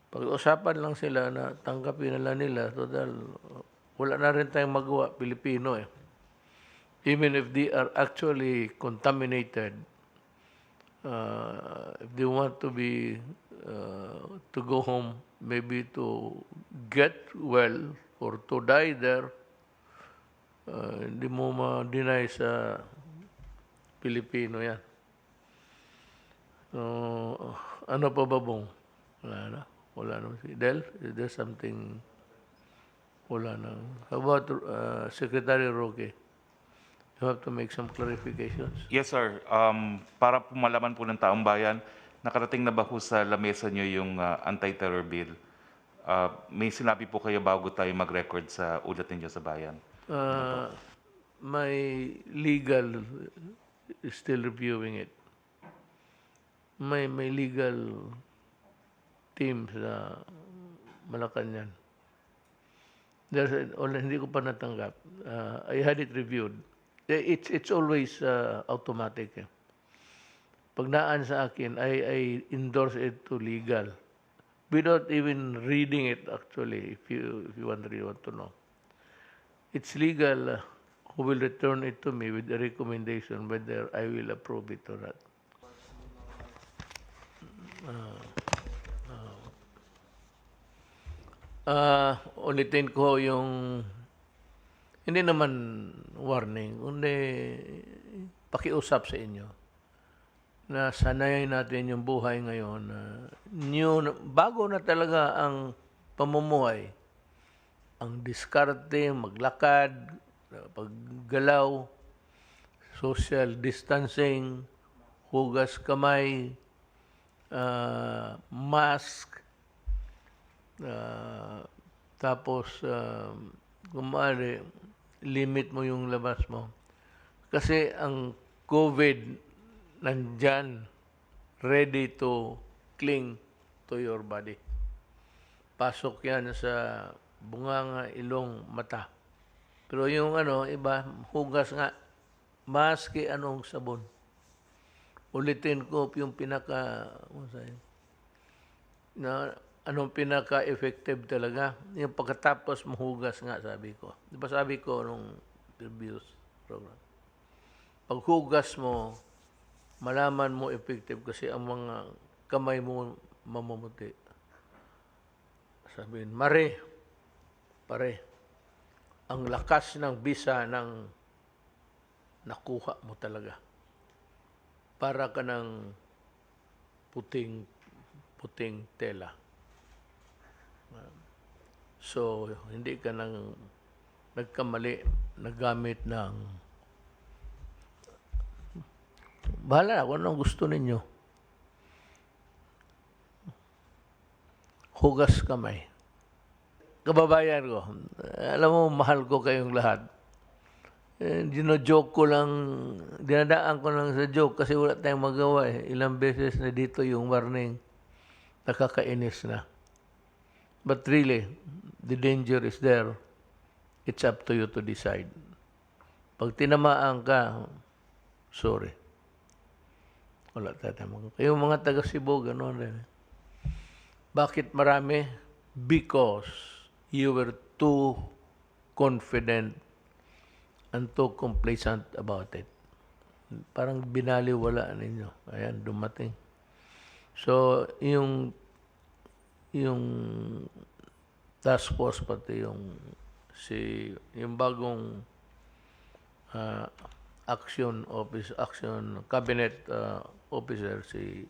Pag-usapan lang sila na tanggapin nila, total, wala na rin tayong magawa, Pilipino eh. Even if they are actually contaminated, if they want to be, to go home, maybe to get well or to die there, hindi mo ma-deny sa Pilipino yan. So, ano pa ba bong? Wala na. Wala na. Del, is there something? Wala na. How about Secretary Roque? You have to make some clarifications. Yes, sir. Para po malaman po ng taong bayan, nakarating na ba po sa lamesa nyo yung anti-terror bill? May sinabi po kayo bago tayo mag-record sa ulat ninyo sa bayan? My legal is still reviewing it. May legal team sa Malacanang. Hindi ko pa natanggap. I had it reviewed. It's always automatic. Eh. Pag naan sa akin, I endorse it to legal. Without even reading it actually, if you really want to know. It's legal who will return it to me with a recommendation whether I will approve it or not. Ulitin ko yung hindi naman warning, kundi pakiusap sa inyo na sanayin natin yung buhay ngayon. Bago na talaga ang pamumuhay, ang diskarte, maglakad, paggalaw, social distancing, hugas kamay, mask, tapos kung maaari, limit mo yung labas mo. Kasi ang COVID nandyan, ready to cling to your body. Pasok yan sa bunganga, ilong, mata. Pero yung iba, hugas nga, maski anong sabon. Ulitin ko yung anong pinaka-effective talaga. Yung pagkatapos mahugas nga, sabi ko. Di ba sabi ko nung previous program? Paghugas mo, malaman mo effective kasi ang mga kamay mo mamumuti. Sabihin, pare, ang lakas ng bisa ng nakuha mo talaga. Para ka ng puting tela. So, hindi ka nang nagkamali, nagamit ng bahala kung anong gusto ninyo. Hugas kamay. Kababayan ko, alam mo, mahal ko kayong lahat. Dino-joke ko lang, dinadaan ko lang sa joke kasi wala tayong magawa eh. Ilang beses na dito yung warning. Nakakainis na. But really, the danger is there. It's up to you to decide. Pag tinamaan ka, sorry. Wala tayong magawa. Yung mga taga Cebu, gano'n rin. Bakit marami? Because you were too confident and too complacent about it. Parang binaliwala ninyo. Ayan, dumating. So, yung task force pati yung bagong action cabinet officer si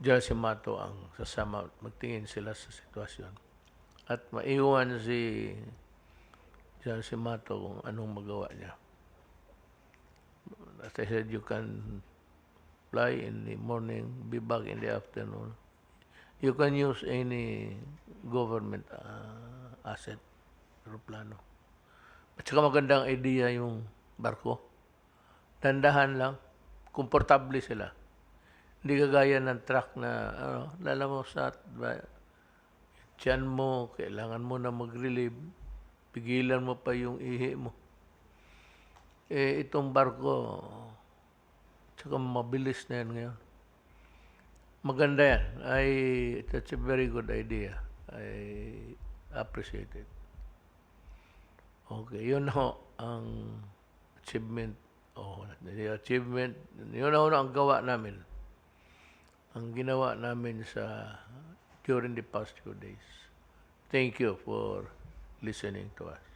Jose Mato ang sasama, magtingin sila sa sitwasyon. At maiwan si Jose Mato kung anong magawa niya. As I said, you can fly in the morning, be back in the afternoon. You can use any government asset, aeroplano. At saka magandang idea yung barko. Dandahan lang, komportable sila. Hindi kagaya ng truck na, lala mo sa tiyan mo, kailangan mo na mag-relieve, pigilan mo pa yung ihi mo. Eh, itong barko, tsaka mabilis na yan ngayon. Maganda yan. That's a very good idea. I appreciate it. Okay, yun ho ang achievement. Yun ho ang gawa namin. Ang ginawa namin during the past few days. Thank you for listening to us.